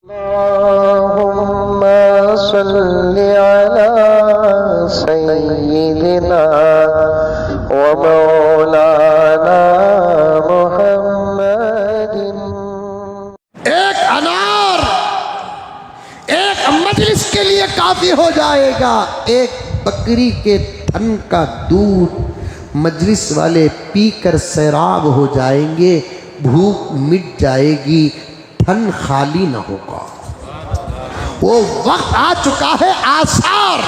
अल्लाहुम्मा सल्लि अला सय्यिदिना व मौलाना मुहम्मदिन। एक अनार एक मजलिस के लिए काफी हो जाएगा। एक बकरी के थन का दूध मजलिस वाले पीकर सैराब हो जाएंगे, भूख मिट जाएगी, थन खाली न होगा। वो वक्त आ चुका है। आसार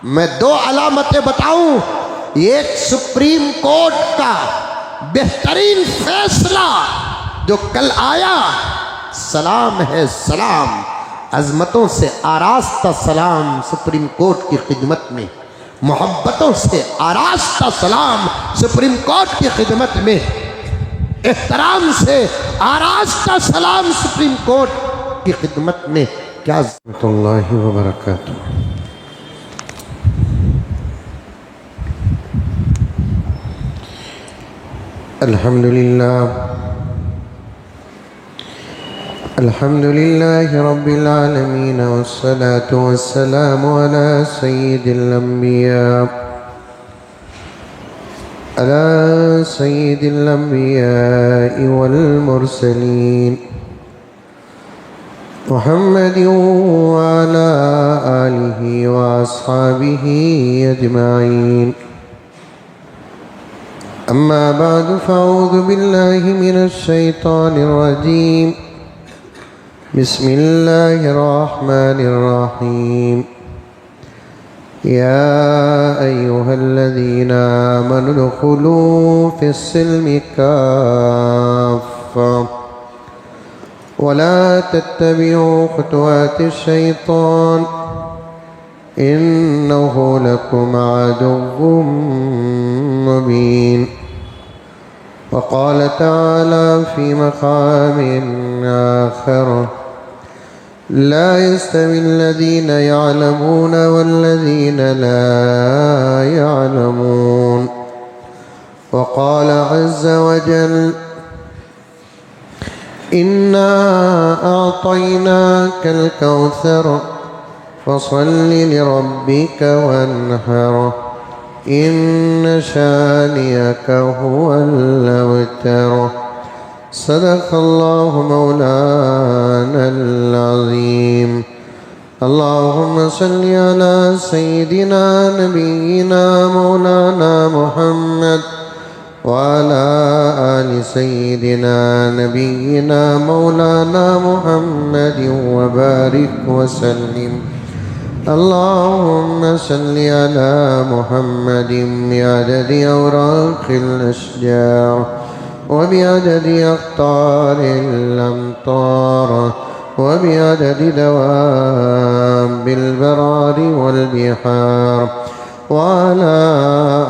मैं दो अलामतें बताऊं। एक सुप्रीम कोर्ट का बेहतरीन फैसला जो कल आया, सलाम है सलाम, अजमतों से आरास्ता सलाम सुप्रीम कोर्ट की खिदमत में, मोहब्बतों से आरास्ता सलाम सुप्रीम कोर्ट की खिदमत में, एहतराम से आरास्ता सलाम सुप्रीम कोर्ट की खिदमत में। क्या रहमतुल्लाहि व बरकातुहू। अल्हम्दुलिल्लाह अल्हम्दुलिल्लाहि रब्बिल आलमीन वस्सलातु वस्सलामु अला सय्यिदिल अंबिया वल मुरसलीन मुहम्मद व अला आलिहि व अस्हाबिहि अजमाइन। अम्मा बाद फ़अऊज़ु बिल्लाहि मिनश शैतानिर रजीम। बिस्मिल्लाहिर्रहमानिर्रहीम। या अय्युहल्लज़ीना आमनु उदख़ुलू फ़िस्सिल्मि काफ़्फ़ा वला तत्तबिऊ ख़ुतवातिश शैतान इन्नहु लकुम अदुव्वुम मुबीन। वक़ाल तआला फ़ी मक़ामिन आख़र ला यस्तविल्लज़ीना यअलमून वल्लज़ीना ला यअलमून। वक़ाल अज़्ज़ वजल इन्ना अअतयनाकल कौसर फ़सल्लि लिरब्बिक वन्हर इन्न शानियक हुवल अबतर। सदक़ल्लाहु मौलानल अज़ीम। अल्लाहुम्मा सल्लि अला सय्यिदिना नबिय्यिना मौलाना मुहम्मद व अला आलि सय्यिदिना नबिय्यिना मौलाना मुहम्मद व बारिक व सल्लिम। अल्लाहुम्मा सल्लि अला मुहम्मदिन बिअददि औराक़िल अशजार व बिअददि अक़तारिल अमतार व बिअददि दवाबिल बरारि वल बिहार व अला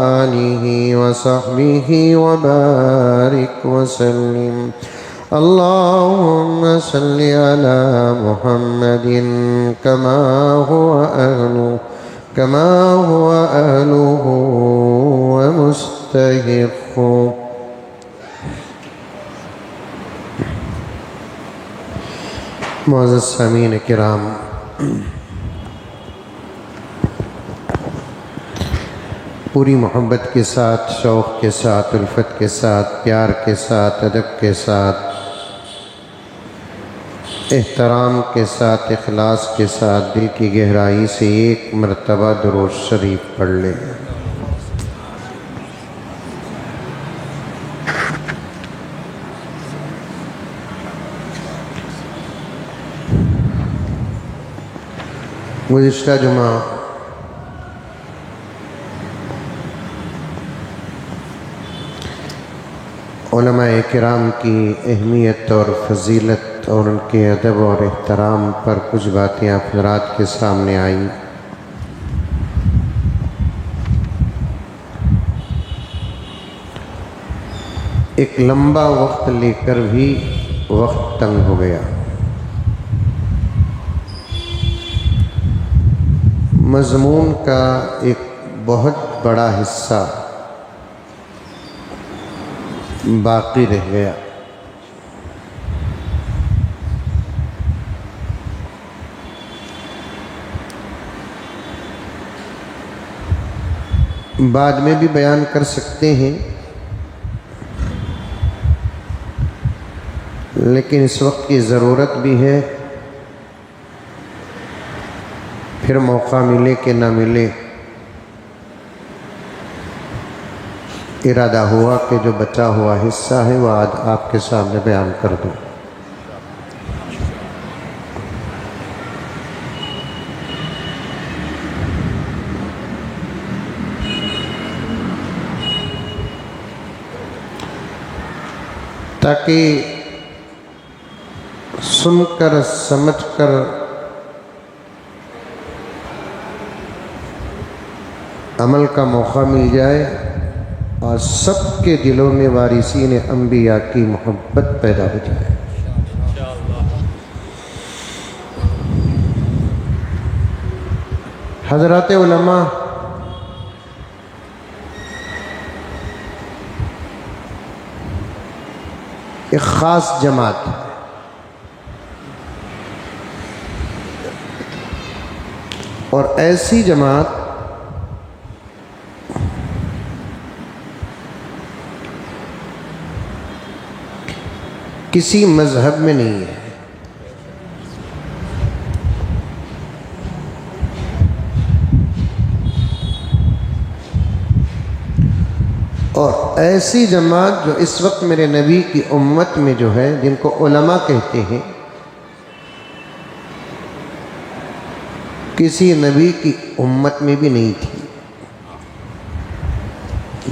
आलिहि व सहबिहि व बारिक व सल्लिम। अल्लाहुम्मा सल्लि अला मुहम्मदिन कमा हुवा अहलुहु व मुस्तहिक़्क़ु। मुअज़्ज़ज़ सामीन किराम, पूरी मोहब्बत के साथ, शौक़ के साथ, उल्फत के साथ, प्यार के साथ, अदब के साथ, एहतराम के साथ, इखलास के साथ दिल की गहराई से एक मरतबा दुरूद शरीफ पढ़ ले। गुज़िश्ता जुमा उलमाए किराम की अहमियत और फ़जीलत और उनके अदब और एहतराम पर कुछ बातें आप हज़रात के सामने आई। एक लंबा वक्त लेकर भी वक्त तंग हो गया। मज़मून का एक बहुत बड़ा हिस्सा बाकी रह गया। बाद में भी बयान कर सकते हैं, लेकिन इस वक्त की ज़रूरत भी है। फिर मौका मिले कि ना मिले, इरादा हुआ कि जो बचा हुआ हिस्सा है वह आज आपके सामने बयान कर दूं। ताकि सुनकर समझकर अमल का मौका मिल जाए और सबके दिलों में वारिसीन अंबिया की मोहब्बत पैदा हो जाए। हज़रात उलमा एक ख़ास जमात है, और ऐसी जमात किसी मजहब में नहीं है। और ऐसी जमात जो इस वक्त मेरे नबी की उम्मत में जो है, जिनको उलमा कहते हैं, किसी नबी की उम्मत में भी नहीं थी।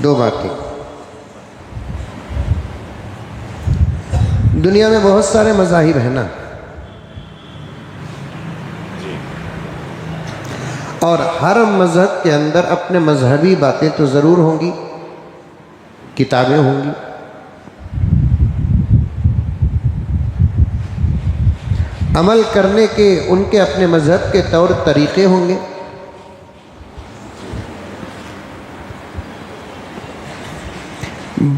दो बातें। दुनिया में बहुत सारे मज़ाहिब हैं ना, और हर मज़हब के अंदर अपने मजहबी बातें तो ज़रूर होंगी, किताबें होंगी, अमल करने के उनके अपने मजहब के तौर तरीक़े होंगे।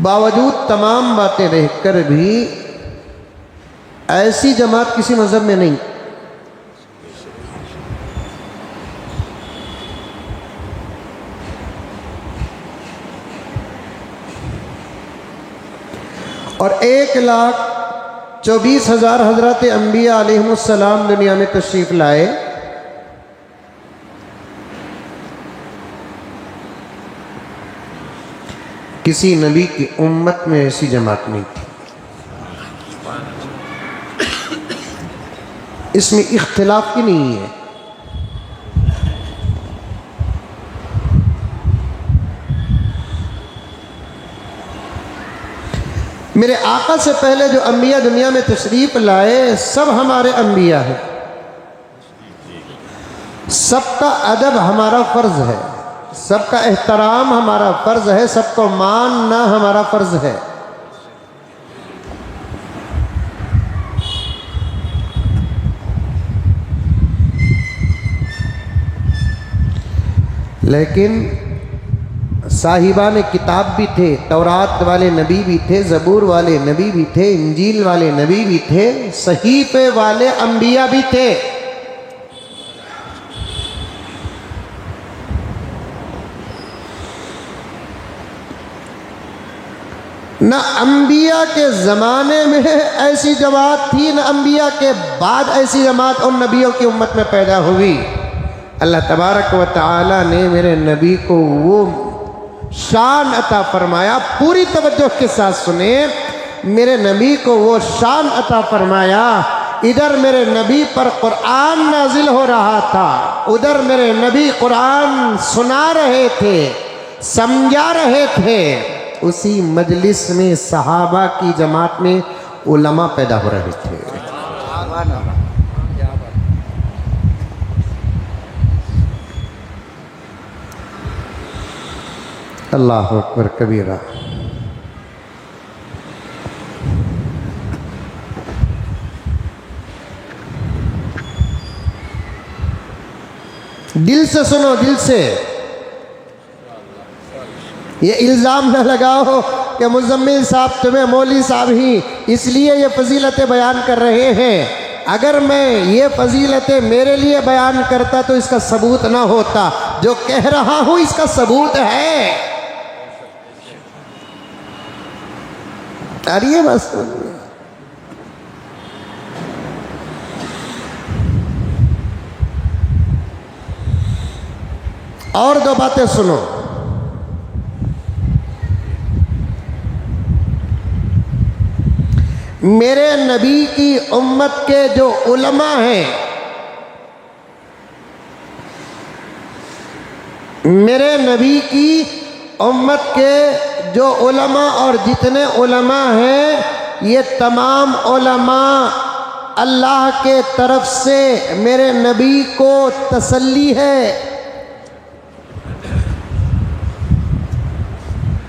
बावजूद तमाम बातें रहकर भी ऐसी जमात किसी मजहब में नहीं। और 1,24,000 हज़रत अंबिया अलैहिमुस्सलाम दुनिया में तशरीफ़ लाए, किसी नबी की उम्मत में ऐसी जमात नहीं थी। इसमें इख्तिलाफ ही नहीं है। मेरे आका से पहले जो अंबिया दुनिया में तशरीफ़ लाए, सब हमारे अंबिया हैं। सबका अदब हमारा फ़र्ज़ है, सबका एहतराम हमारा फ़र्ज़ है, सबको मानना हमारा फ़र्ज़ है। लेकिन साहिबान किताब भी थे, तौरात वाले नबी भी थे, ज़बूर वाले नबी भी थे, इंजील वाले नबी भी थे, सहीफ़े वाले अंबिया भी थे। न अंबिया के ज़माने में ऐसी जमात थी, न अंबिया के बाद ऐसी जमात उन नबियों की उम्मत में पैदा हुई। अल्लाह तबारक व तआला ने मेरे नबी को वो शान अता फरमाया, पूरी तवज्जो के साथ सुने, मेरे नबी को वो शान अता फरमाया। इधर मेरे नबी पर कुरान नाजिल हो रहा था, उधर मेरे नबी कुरान सुना रहे थे, समझा रहे थे। उसी मजलिस में सहाबा की जमात में उलमा पैदा हो रहे थे। अल्लाह अकबर कबीरा। दिल से सुनो, दिल से। ये इल्ज़ाम न लगाओ कि मुज़म्मिल साहब तुम्हें मौली साहब ही इसलिए ये फजीलतें बयान कर रहे हैं। अगर मैं ये फजीलतें मेरे लिए बयान करता तो इसका सबूत ना होता। जो कह रहा हूं इसका सबूत है। अरे बस और दो बातें सुनो। मेरे नबी की उम्मत के जो उलमा हैं, मेरे नबी की उम्मत के जो उलमा और जितने उलमा हैं, ये तमाम उलमा अल्लाह के तरफ से मेरे नबी को तसल्ली है।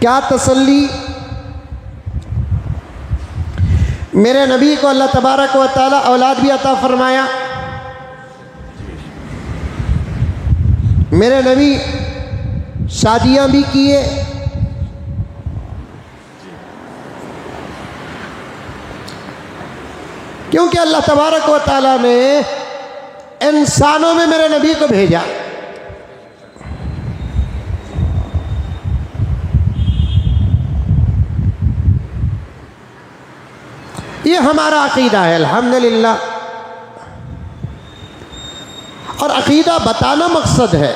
क्या तसल्ली? मेरे नबी को अल्लाह तबारक व तआला औलाद भी अता फरमाया। मेरे नबी शादियां भी किए। क्योंकि अल्लाह तबारक व तआला ने इंसानों में मेरे नबी को भेजा। ये हमारा अकीदा है अल्हम्दुलिल्लाह। और अकीदा बताना मकसद है,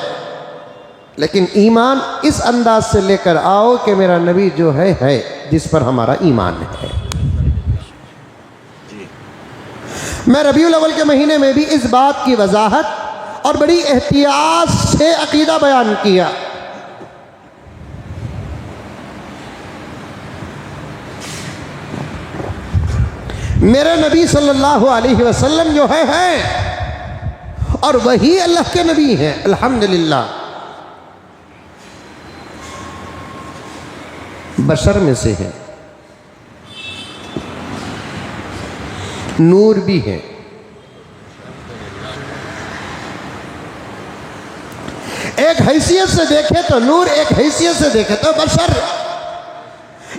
लेकिन ईमान इस अंदाज से लेकर आओ कि मेरा नबी जो है जिस पर हमारा ईमान है। मैं रबीउल अव्वल के महीने में भी इस बात की वजाहत और बड़ी एहतियात से अकीदा बयान किया। मेरे नबी सल्लल्लाहु अलैहि वसल्लम जो है और वही अल्लाह के नबी हैं अल्हम्दुलिल्लाह। बशर में से हैं, नूर भी है। एक हैसियत से देखे तो नूर, एक हैसियत से देखे तो बशर।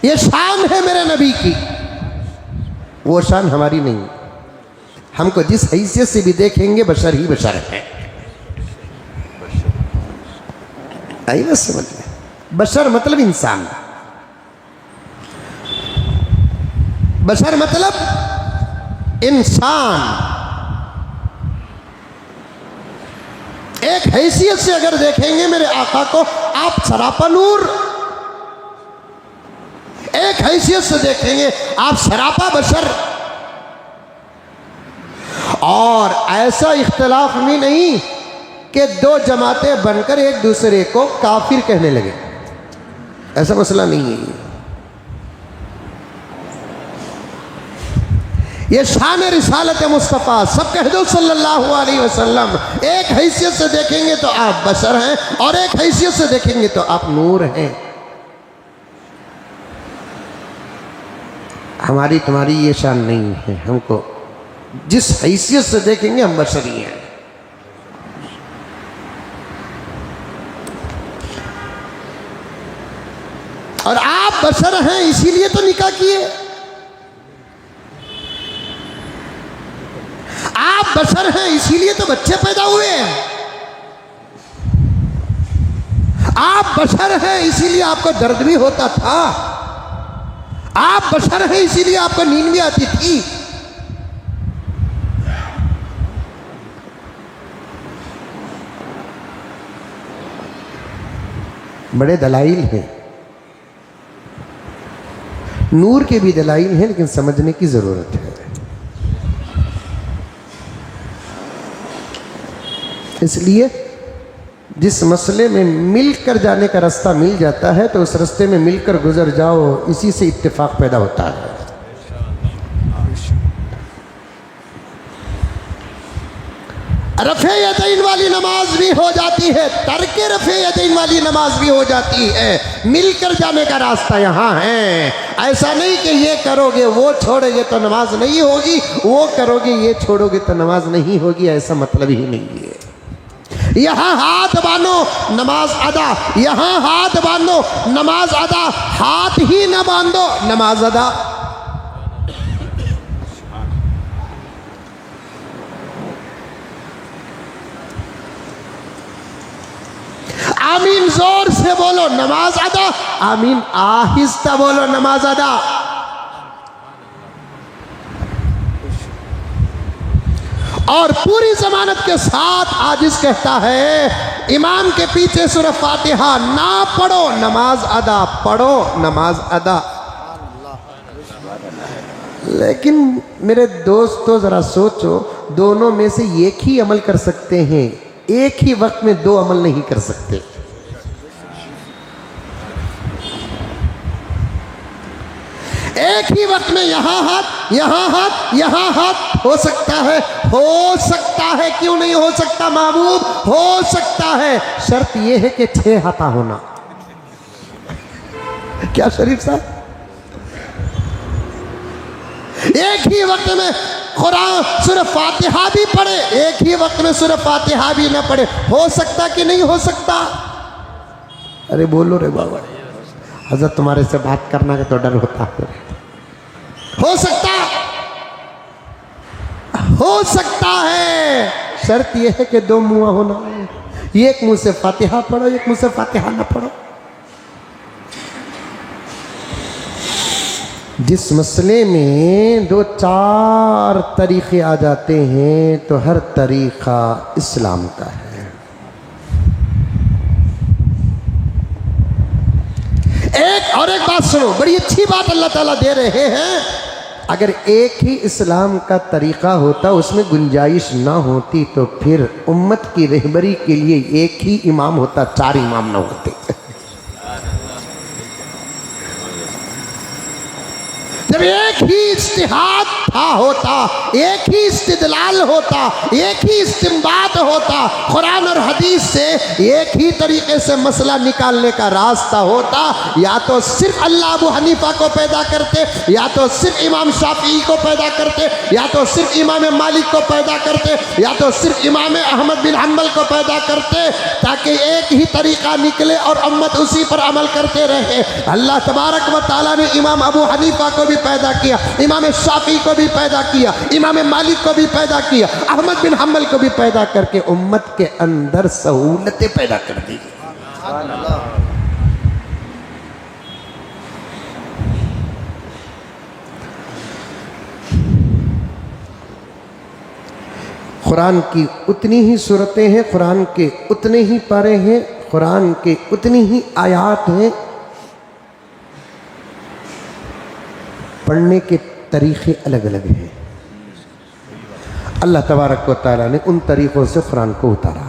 ये शान है मेरे नबी की, वो शान हमारी नहीं। हमको जिस हैसियत से भी देखेंगे बशर ही बशर है। आई बस समझ में। बशर मतलब इंसान, बशर मतलब इंसान। एक हैसियत से अगर देखेंगे मेरे आका को, आप सरापा नूर। एक हैसियत से देखेंगे आप सरापा बशर। और ऐसा इख्तिलाफ भी नहीं कि दो जमातें बनकर एक दूसरे को काफिर कहने लगे, ऐसा मसला नहीं है। ये शान रिसालत मुस्तफ़ा, सब कह दो सल्लल्लाहु अलैहि वसल्लम। एक हैसियत से देखेंगे तो आप बशर हैं, और एक हैसियत से देखेंगे तो आप नूर हैं। हमारी तुम्हारी ये शान नहीं है। हमको जिस हैसियत से देखेंगे हम बशरी हैं। और आप बशर हैं इसीलिए तो निकाह किए। आप बशर हैं इसीलिए तो बच्चे पैदा हुए हैं। आप बशर हैं इसीलिए आपको दर्द भी होता था। आप बशर हैं इसीलिए आपको नींद भी आती थी। बड़े दलाइल हैं, नूर के भी दलाइल हैं, लेकिन समझने की जरूरत है। इसलिए जिस मसले में मिलकर जाने का रास्ता मिल जाता है तो उस रास्ते में मिलकर गुजर जाओ, इसी से इत्तेफाक पैदा होता है। रफ़े यदैन वाली नमाज भी हो जाती है, तर्के रफ़े यदैन वाली नमाज भी हो जाती है। मिलकर जाने का रास्ता यहाँ है। ऐसा नहीं कि ये करोगे वो छोड़ोगे तो नमाज नहीं होगी, वो करोगे ये छोड़ोगे तो नमाज नहीं होगी, ऐसा मतलब ही नहीं है। यहाँ हाथ बांधो नमाज अदा, यहाँ हाथ बांधो नमाज अदा, हाथ ही न बांधो नमाज अदा। से बोलो नमाज अदा, आमीन आहिस्ता बोलो नमाज अदा। और पूरी जमानत के साथ आजिज कहता है इमाम के पीछे सूरह फातिहा ना पढ़ो नमाज अदा, पढ़ो नमाज अदा। लेकिन मेरे दोस्तों जरा सोचो, दोनों में से एक ही अमल कर सकते हैं, एक ही वक्त में दो अमल नहीं कर सकते। एक ही वक्त में यहां हाथ यहां हाथ यहां हाथ हो सकता है, हो सकता है, क्यों नहीं हो सकता महबूब, हो सकता है। शर्त यह है कि 6 हाथा होना। क्या शरीफ साहब, एक ही वक्त में कुरान सूरह फातिहा भी पढ़े, एक ही वक्त में सूरह फातिहा भी ना पढ़े, हो सकता कि नहीं हो सकता? अरे बोलो रे बाबा, हजरत तुम्हारे से बात करना का तो डर होता है। हो सकता है, शर्त यह है कि 2 मुंह होना, एक मुंह से फातिहा पढ़ो, एक मुंह से फातिहा ना पढ़ो। जिस मसले में 2-4 तरीके आ जाते हैं तो हर तरीका इस्लाम का है। एक बात सुनो, बड़ी अच्छी बात अल्लाह ताला दे रहे हैं। अगर एक ही इस्लाम का तरीका होता, उसमें गुंजाइश ना होती, तो फिर उम्मत की रहबरी के लिए एक ही इमाम होता, 4 इमाम ना होते। जब एक ही इज्तिहाद था होता, एक ही इस्तिदलाल होता, एक ही इस्तिंबात होता, कुरान और हदीस से एक ही तरीके से मसला निकालने का रास्ता होता, या तो सिर्फ अल्लाह अबू हनीफा को पैदा करते, या तो सिर्फ इमाम शाफी को पैदा करते, या तो सिर्फ इमाम मालिक को पैदा करते, या तो सिर्फ इमाम अहमद बिन हम्बल को पैदा करते, ताकि एक ही तरीका निकले और उम्मत उसी पर अमल करते रहे। अल्लाह तबारक व तआला ने इमाम अबू हनीफा को भी पैदा किया, इमाम शाफी को भी पैदा किया, इमाम मालिक को भी पैदा किया, अहमद बिन हम्बल को भी पैदा करके उम्मत के अंदर सहूलतें पैदा कर दी। कुरान की उतनी ही सूरतें हैं, कुरान के उतने ही पारे हैं, कुरान के उतनी ही आयात हैं, पढ़ने के तरीक़े अलग अलग हैं। अल्लाह तबारक व तआला ने उन तरीक़ों से कुरान को उतारा,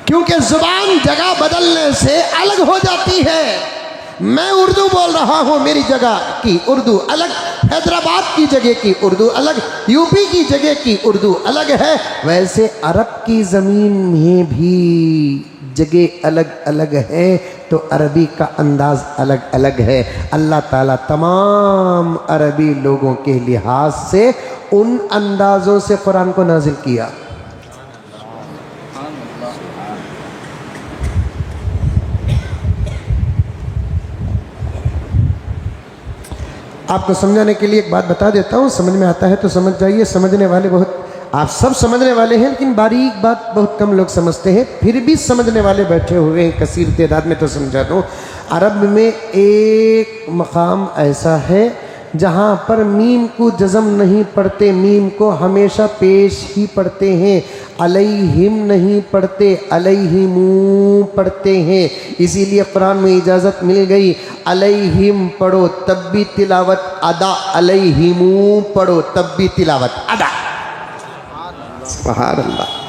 क्योंकि ज़ुबान जगह बदलने से अलग हो जाती है। मैं उर्दू बोल रहा हूँ, मेरी जगह की उर्दू अलग, हैदराबाद की जगह की उर्दू अलग, यूपी की जगह की उर्दू अलग है। वैसे अरब की ज़मीन में भी जगह अलग अलग है, तो अरबी का अंदाज़ अलग अलग है। अल्लाह ताला तमाम अरबी लोगों के लिहाज से उन अंदाज़ों से कुरान को नाजिल किया। आपको समझाने के लिए एक बात बता देता हूँ, समझ में आता है तो समझ जाइए, समझने वाले बहुत, आप सब समझने वाले हैं, लेकिन बारीक बात बहुत कम लोग समझते हैं, फिर भी समझने वाले बैठे हुए हैं कसीर तादाद में, तो समझा दूँ। अरब में एक मकाम ऐसा है जहाँ पर मीम को जज़म नहीं पढ़ते, मीम को हमेशा पेश ही पढ़ते हैं, अलैहिम नहीं पढ़ते, अलैहिमू पढ़ते हैं। इसीलिए कुरान में इजाज़त मिल गई, अलैहिम पढ़ो तब भी तिलावत अदा, अलैहिमू पढ़ो तब भी तिलावत अदा। सुभान अल्लाह।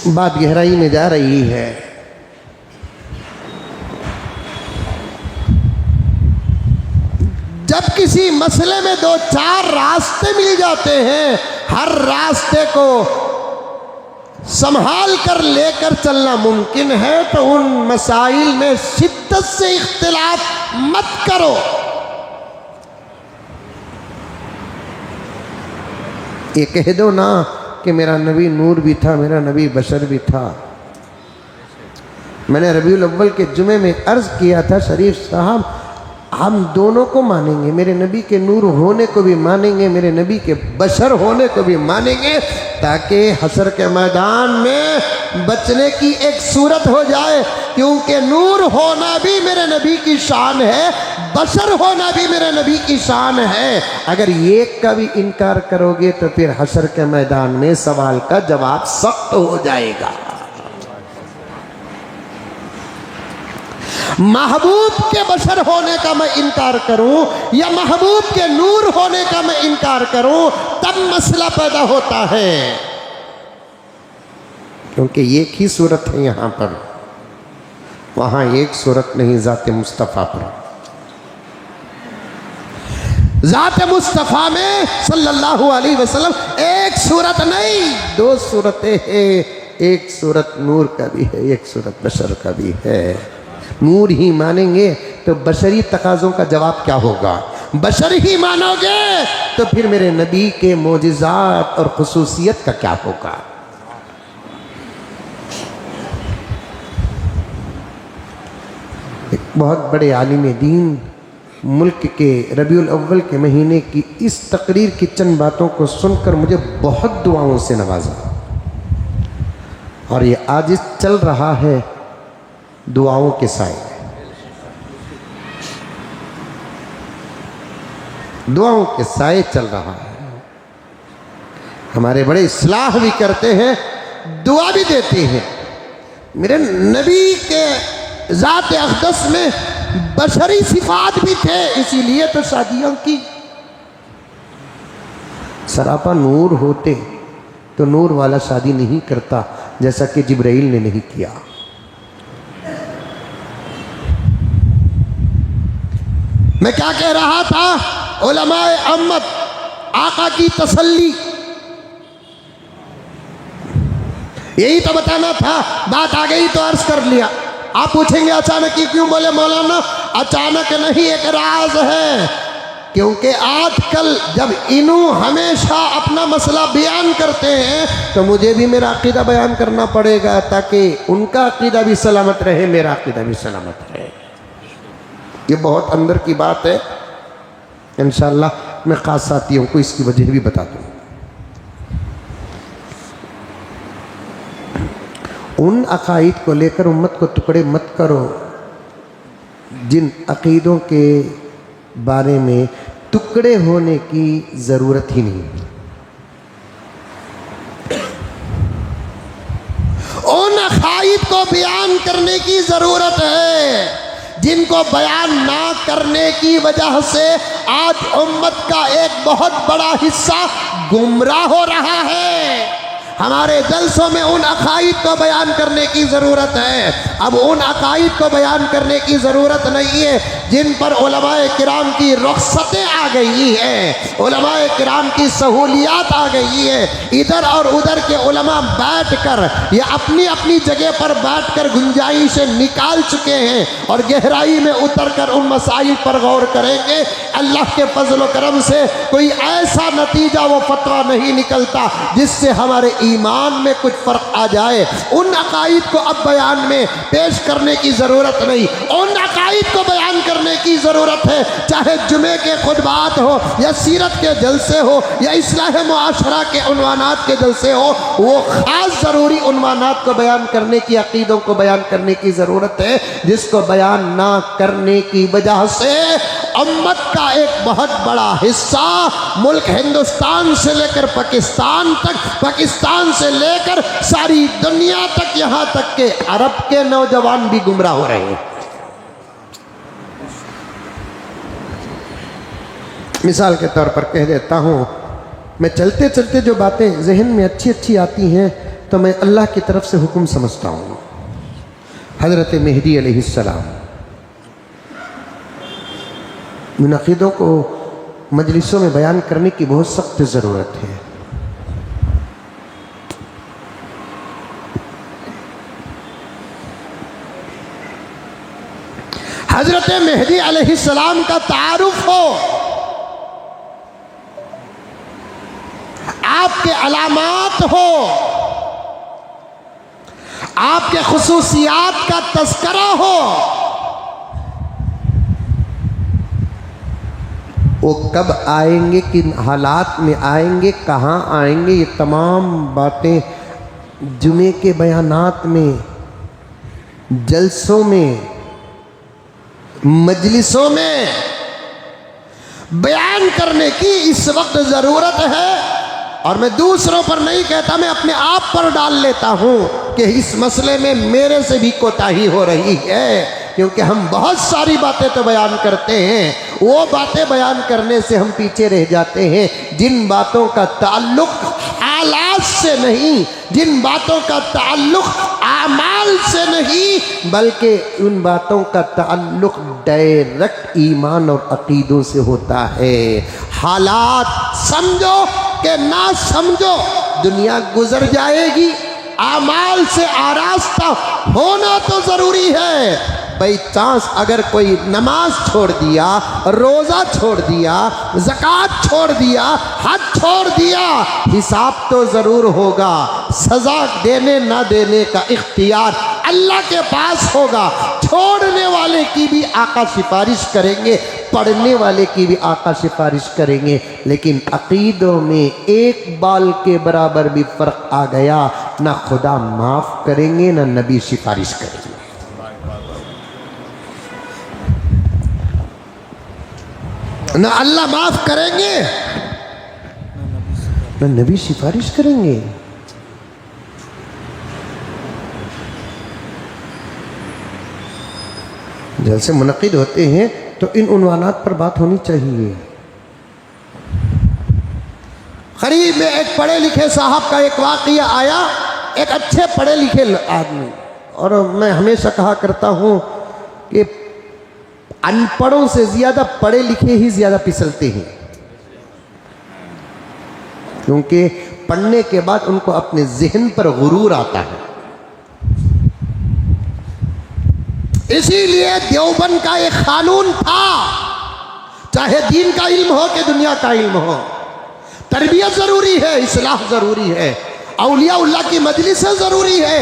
बात गहराई में जा रही है। जब किसी मसले में 2-4 रास्ते मिल जाते हैं, हर रास्ते को संभाल कर लेकर चलना मुमकिन है, तो उन मसाइल में शिद्दत से इख्तिलाफ मत करो। ये कह दो ना कि मेरा नबी नूर भी था, मेरा नबी बशर भी था। मैंने रबीउल अव्वल के जुमे में अर्ज़ किया था, शरीफ साहब हम दोनों को मानेंगे, मेरे नबी के नूर होने को भी मानेंगे, मेरे नबी के बशर होने को भी मानेंगे, ताकि हशर के मैदान में बचने की एक सूरत हो जाए। क्योंकि नूर होना भी मेरे नबी की शान है, बशर होना भी मेरे नबी की शान है। अगर एक का भी इनकार करोगे तो फिर हशर के मैदान में सवाल का जवाब सख्त हो जाएगा। महबूब के बशर होने का मैं इनकार करूं या महबूब के नूर होने का मैं इनकार करूं, तब मसला पैदा होता है। क्योंकि एक ही सूरत है यहां पर, वहां एक सूरत नहीं ज़ात मुस्तफ़ा पर। ज़ात मुस्तफ़ा में सल्लल्लाहु अलैहि वसल्लम एक सूरत नहीं, दो सूरतें हैं। एक सूरत नूर का भी है, एक सूरत बशर का भी है। नूर ही मानेंगे तो बशरी तकाज़ों का जवाब क्या होगा? बशर ही मानोगे तो फिर मेरे नबी के मोजिज़ात और खुसूसियत का क्या होगा? एक बहुत बड़े आलिम दीन मुल्क के रबीउल अव्वल के महीने की इस तकरीर की चंद बातों को सुनकर मुझे बहुत दुआओं से नवाजा, और ये आज चल रहा है दुआओं के साए, दुआओं के साए चल रहा है। हमारे बड़े इस्लाह भी करते हैं, दुआ भी देते हैं। मेरे नबी के ज़ात अक़दस में बशरी सिफात भी थे, इसीलिए तो शादियों की सरापा नूर होते तो नूर वाला शादी नहीं करता, जैसा कि जिब्राइल ने नहीं किया। मैं क्या कह रहा था? उलमाए अम्मत, आका की तसल्ली, यही तो बताना था। बात आ गई तो अर्ज कर लिया। आप पूछेंगे अचानक ही क्यों बोले मौलाना? अचानक नहीं, एक राज है। क्योंकि आजकल जब इन्हों हमेशा अपना मसला बयान करते हैं तो मुझे भी मेरा अकीदा बयान करना पड़ेगा, ताकि उनका अकीदा भी सलामत रहे, मेरा अकीदा भी सलामत रहे। ये बहुत अंदर की बात है। इंशाअल्लाह मैं खास साथियों को इसकी वजह भी बता दूँ। उन अकाईद को लेकर उम्मत को टुकड़े मत करो जिन अकीदों के बारे में टुकड़े होने की ज़रूरत ही नहीं। उन अकाईद को बयान करने की ज़रूरत है जिनको बयान ना करने की वजह से आज उम्मत का एक बहुत बड़ा हिस्सा गुमराह हो रहा है। हमारे जलसों में उन अकाईद को बयान करने की ज़रूरत है। अब उन अकाईद को बयान करने की ज़रूरत नहीं है जिन पर उलमाए किराम की रुख़्सतें आ गई हैं, उलमाए किराम की सहूलियात आ गई है। इधर और उधर के उलमा बैठ कर या अपनी अपनी जगह पर बैठ कर गुंजाइशें निकाल चुके हैं और गहराई में उतर कर उन मसाइल पर गौर करेंगे। अल्लाह के फजल व करम से कोई ऐसा नतीजा व फतवा नहीं निकलता जिससे हमारे ईमान में कुछ फ़र्क आ जाए। उन अकाईद को अब बयान में पेश करने की ज़रूरत नहीं, उन अकाईद को बयान करने की ज़रूरत है। चाहे जुमे के खुतबात हो या सीरत के जलसे हो या इस्लाह मुआशरा के उन्वानात के जलसे हो, वो ख़ास ज़रूरी उन्वानात को बयान करने की, अकीदों को बयान करने की ज़रूरत है, जिसको बयान ना करने की वजह से उम्मत का एक बहुत बड़ा हिस्सा मुल्क हिंदुस्तान से लेकर पाकिस्तान तक, पाकिस्तान से लेकर सारी दुनिया तक, यहाँ तक के अरब के नौजवान भी गुमराह हो रहे हैं। मिसाल के तौर पर कह देता हूँ, मैं चलते चलते जो बातें जहन में अच्छी अच्छी आती हैं तो मैं अल्लाह की तरफ से हुक्म समझता हूँ। हज़रत मेहदी अलैहिस्सलाम, इन अक़ीदों को मजलिसों में बयान करने की बहुत सख्त ज़रूरत है। हज़रत मेहदी अलैहिस्सलाम का तारुफ हो, आपके अलामात हो, आपके खुसूसियात का तज़किरा हो, वो कब आएंगे, किन हालात में आएंगे, कहाँ आएंगे, ये तमाम बातें जुमे के बयानात में, जलसों में, मजलिसों में बयान करने की इस वक्त ज़रूरत है। और मैं दूसरों पर नहीं कहता, मैं अपने आप पर डाल लेता हूँ कि इस मसले में मेरे से भी कोताही हो रही है, क्योंकि हम बहुत सारी बातें तो बयान करते हैं, वो बातें बयान करने से हम पीछे रह जाते हैं जिन बातों का ताल्लुक हालात से नहीं, जिन बातों का ताल्लुक आमाल से नहीं, बल्कि उन बातों का ताल्लुक डायरेक्ट ईमान और अकीदों से होता है। हालात समझो कि ना समझो, दुनिया गुजर जाएगी, आमाल से आरास्ता होना तो ज़रूरी है। बाई चांस अगर कोई नमाज छोड़ दिया, रोज़ा छोड़ दिया, ज़कात छोड़ दिया, हज छोड़ दिया, हिसाब तो ज़रूर होगा। सज़ा देने ना देने का इख्तियार अल्लाह के पास होगा। छोड़ने वाले की भी आका सिफारिश करेंगे, पढ़ने वाले की भी आका सिफारिश करेंगे। लेकिन अकीदों में एक बाल के बराबर भी फ़र्क आ गया, ना खुदा माफ़ करेंगे ना नबी सिफारिश करेंगे। ना अल्लाह माफ़ करेंगे ना नबी सिफारिश करेंगे। जलसे मुनक़िद होते हैं तो इन उन्वानात पर बात होनी चाहिए। करीब में एक पढ़े लिखे साहब का एक वाक़या आया, एक अच्छे पढ़े लिखे आदमी, और मैं हमेशा कहा करता हूँ कि अनपढ़ों से ज़्यादा पढ़े लिखे ही ज़्यादा फिसलते हैं, क्योंकि पढ़ने के बाद उनको अपने ज़हन पर गुरूर आता है। इसीलिए देवबंद का एक कानून था, चाहे दीन का इल्म हो कि दुनिया का इल्म हो, तरबियत ज़रूरी है, इस्लाह ज़रूरी है, औलिया-उल्लाह की मजलिसें ज़रूरी है।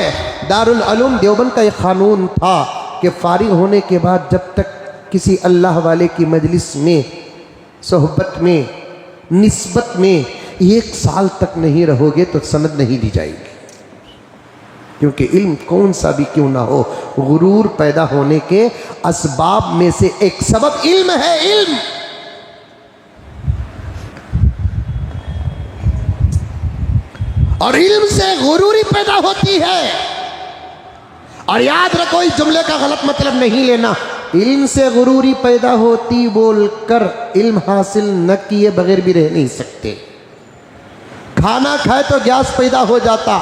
दारुल उलूम देवबंद का एक कानून था कि फारिग होने के बाद जब तक किसी अल्लाह वाले की मजलिस में, सोहबत में, निस्बत में 1 साल तक नहीं रहोगे तो सनद नहीं दी जाएगी। क्योंकि इल्म कौन सा भी क्यों ना हो, गुरूर पैदा होने के असबाब में से एक सबब इल्म है। इल्म और इल्म से गुरूरी पैदा होती है। और याद रखो, इस जुमले का गलत मतलब नहीं लेना। इल्म से गुरूरी पैदा होती बोलकर इल्म हासिल न किए बगैर भी रह नहीं सकते। खाना खाए तो गैस पैदा हो जाता,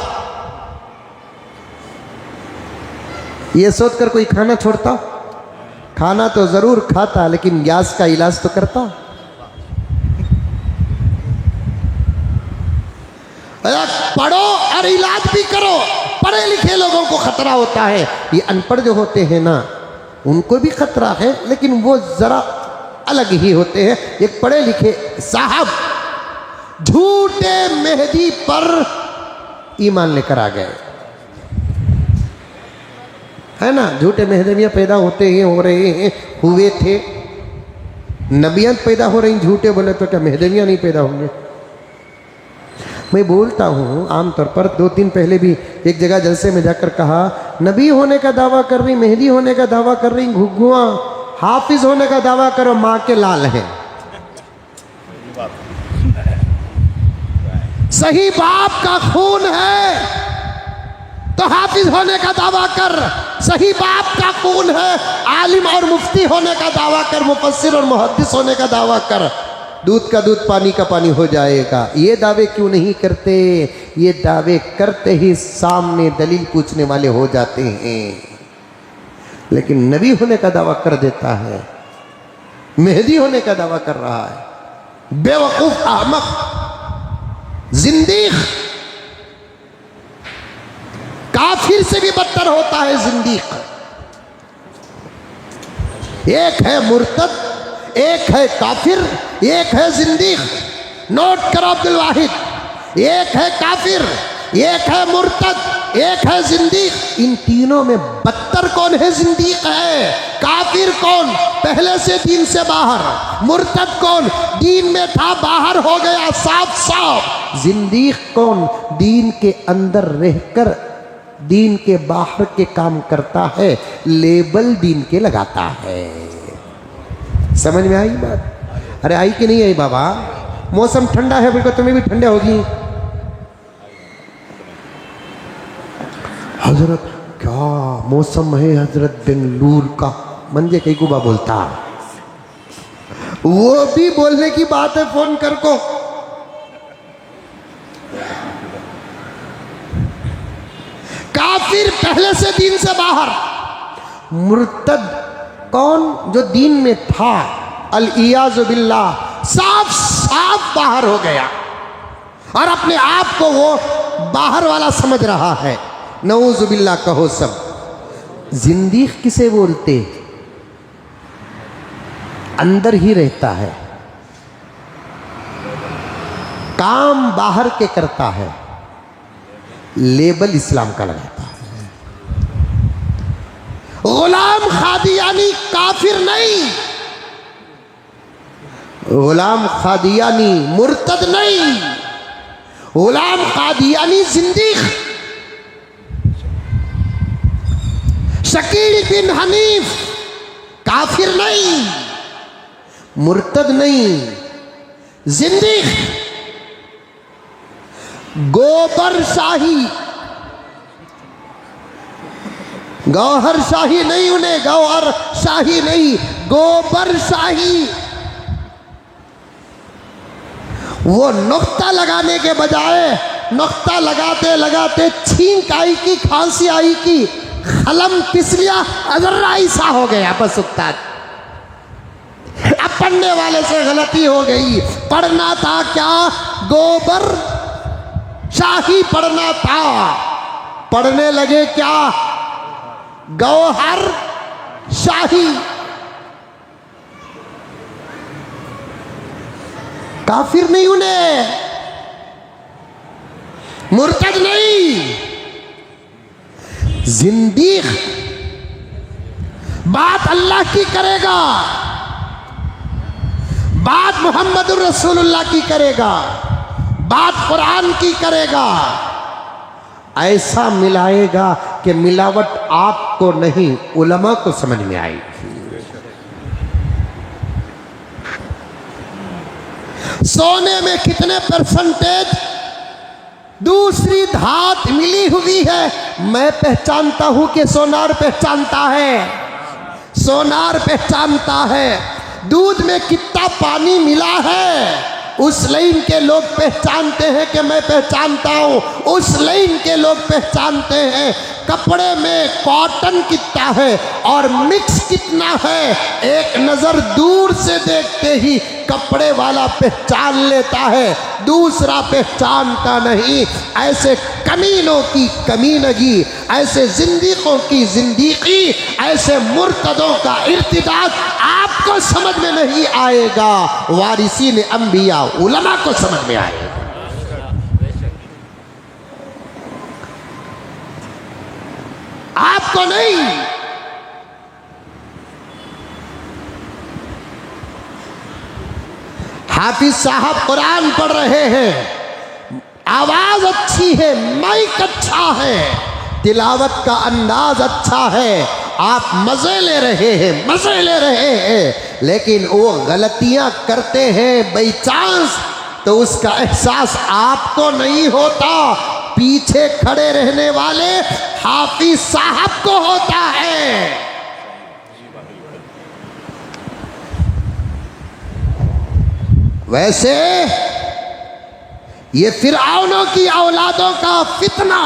ये सोचकर कोई खाना छोड़ता? खाना तो जरूर खाता, लेकिन गैस का इलाज तो करता। पढ़ो और इलाज भी करो। पढ़े लिखे लोगों को खतरा होता है, ये अनपढ़ जो होते हैं ना, उनको भी खतरा है, लेकिन वो ज़रा अलग ही होते हैं। एक पढ़े लिखे साहब झूठे मेहदी पर ईमान लेकर आ गए, है ना। झूठे मेहदवियाँ पैदा होते हैं, हो रहे हैं, हुए थे। नबियाँ पैदा हो रही, झूठे बोले तो क्या मेहदवियाँ नहीं पैदा होंगे? मैं बोलता हूँ आमतौर पर, 2 दिन पहले भी एक जगह जलसे में जाकर कहा, नबी होने का दावा कर रही, मेहदी होने का दावा कर रही घुग्गुआ, हाफिज होने का दावा करो, माँ के लाल हैं। सही बाप का खून है तो हाफिज होने का दावा कर, सही बाप का खून है, आलिम और मुफ्ती होने का दावा कर, मुफस्सिर और मुहद्दिस होने का दावा कर, दूध का दूध पानी का पानी हो जाएगा। ये दावे क्यों नहीं करते? ये दावे करते ही सामने दलील पूछने वाले हो जाते हैं। लेकिन नबी होने का दावा कर देता है, मेहदी होने का दावा कर रहा है। बेवकूफ, अहमक, जिंदीक, काफिर से भी बदतर होता है जिंदीक। एक है मुर्तद, एक है काफिर, एक है जिंदीक। नोट करो अब्दुल वाहिद, एक है काफिर, एक है मुर्तद, एक है जिंदीक। इन तीनों में बदतर कौन कौन है? जिंदीक है। काफिर कौन? पहले से दीन से बाहर। मुर्तद कौन? दीन में था, बाहर हो गया साफ साफ। जिंदीक कौन? दीन के अंदर रहकर दीन के बाहर के काम करता है, लेबल दीन के लगाता है। समझ में आई बात? अरे आई कि नहीं आई बाबा? मौसम ठंडा है, बिल्कुल तुम्हें भी ठंडे होगी। हजरत क्या मौसम है हजरत, बेंगलुरु का मंजे कई कुबा बोलता, वो भी बोलने की बात है फोन कर को। काफिर पहले से दीन से बाहर। मुर्तद कौन? जो दीन में था, अल-इयाज़ु बिल्लाह, साफ साफ बाहर हो गया और अपने आप को वो बाहर वाला समझ रहा है। नऊज़ु बिल्लाह कहो सब। जिंदीक किसे बोलते? अंदर ही रहता है, काम बाहर के करता है, लेबल इस्लाम का लगाता है। गुलाम खादियानी काफिर नहीं, गुलाम खादियानी मुर्तद नहीं, गुलाम खादियानी जिंदीक। शकील बिन हनीफ काफिर नहीं, मुर्तद नहीं, जिंदीक। गोबर शाही, गौहर शाही नहीं, उन्हें गौहर शाही नहीं, गोबर शाही। वो नुक्ता लगाने के बजाय नुक्ता लगाते लगाते छींक आई की, खांसी आई की, खलम पिस लिया, अजर्रा सा हो गया बस उस्ताद। अब पढ़ने वाले से गलती हो गई। पढ़ना था क्या? गोबर शाही पढ़ना था। पढ़ने लगे क्या? गौहर शाही। काफिर नहीं उन्हें, मुर्तद नहीं, जिंदीक। बात अल्लाह की करेगा, बात मोहम्मदुर रसूलुल्लाह की करेगा, बात कुरान की करेगा, ऐसा मिलाएगा कि मिलावट आपको नहीं उलमा को समझ में आएगी। सोने में कितने परसेंटेज दूसरी धात मिली हुई है, मैं पहचानता हूं कि सोनार पहचानता है, सोनार पहचानता है। दूध में कितना पानी मिला है उस लाइन के लोग पहचानते हैं कि मैं पहचानता हूं, उस लाइन के लोग पहचानते हैं। कपड़े में कॉटन कितना है और मिक्स कितना है, एक नजर दूर से देखते ही कपड़े वाला पहचान लेता है, दूसरा पहचानता नहीं। ऐसे कमीनों की कमीनगी, ऐसे जिंदीकों की जिंदगी, ऐसे मुर्तदों का इर्तिदाद आपको समझ में नहीं आएगा, वारिसीन अंबिया उलमा को समझ में आएगा। आपको नहीं। हाफिज साहब कुरान पढ़ रहे हैं, आवाज अच्छी है, माइक अच्छा है, तिलावत का अंदाज अच्छा है, आप मजे ले रहे हैं, मजे ले रहे हैं, लेकिन वो गलतियां करते हैं बाई चांस, तो उसका एहसास आपको नहीं होता, पीछे खड़े रहने वाले हाफिज साहब को होता है। वैसे ये फिरऔनों की औलादों का फितना,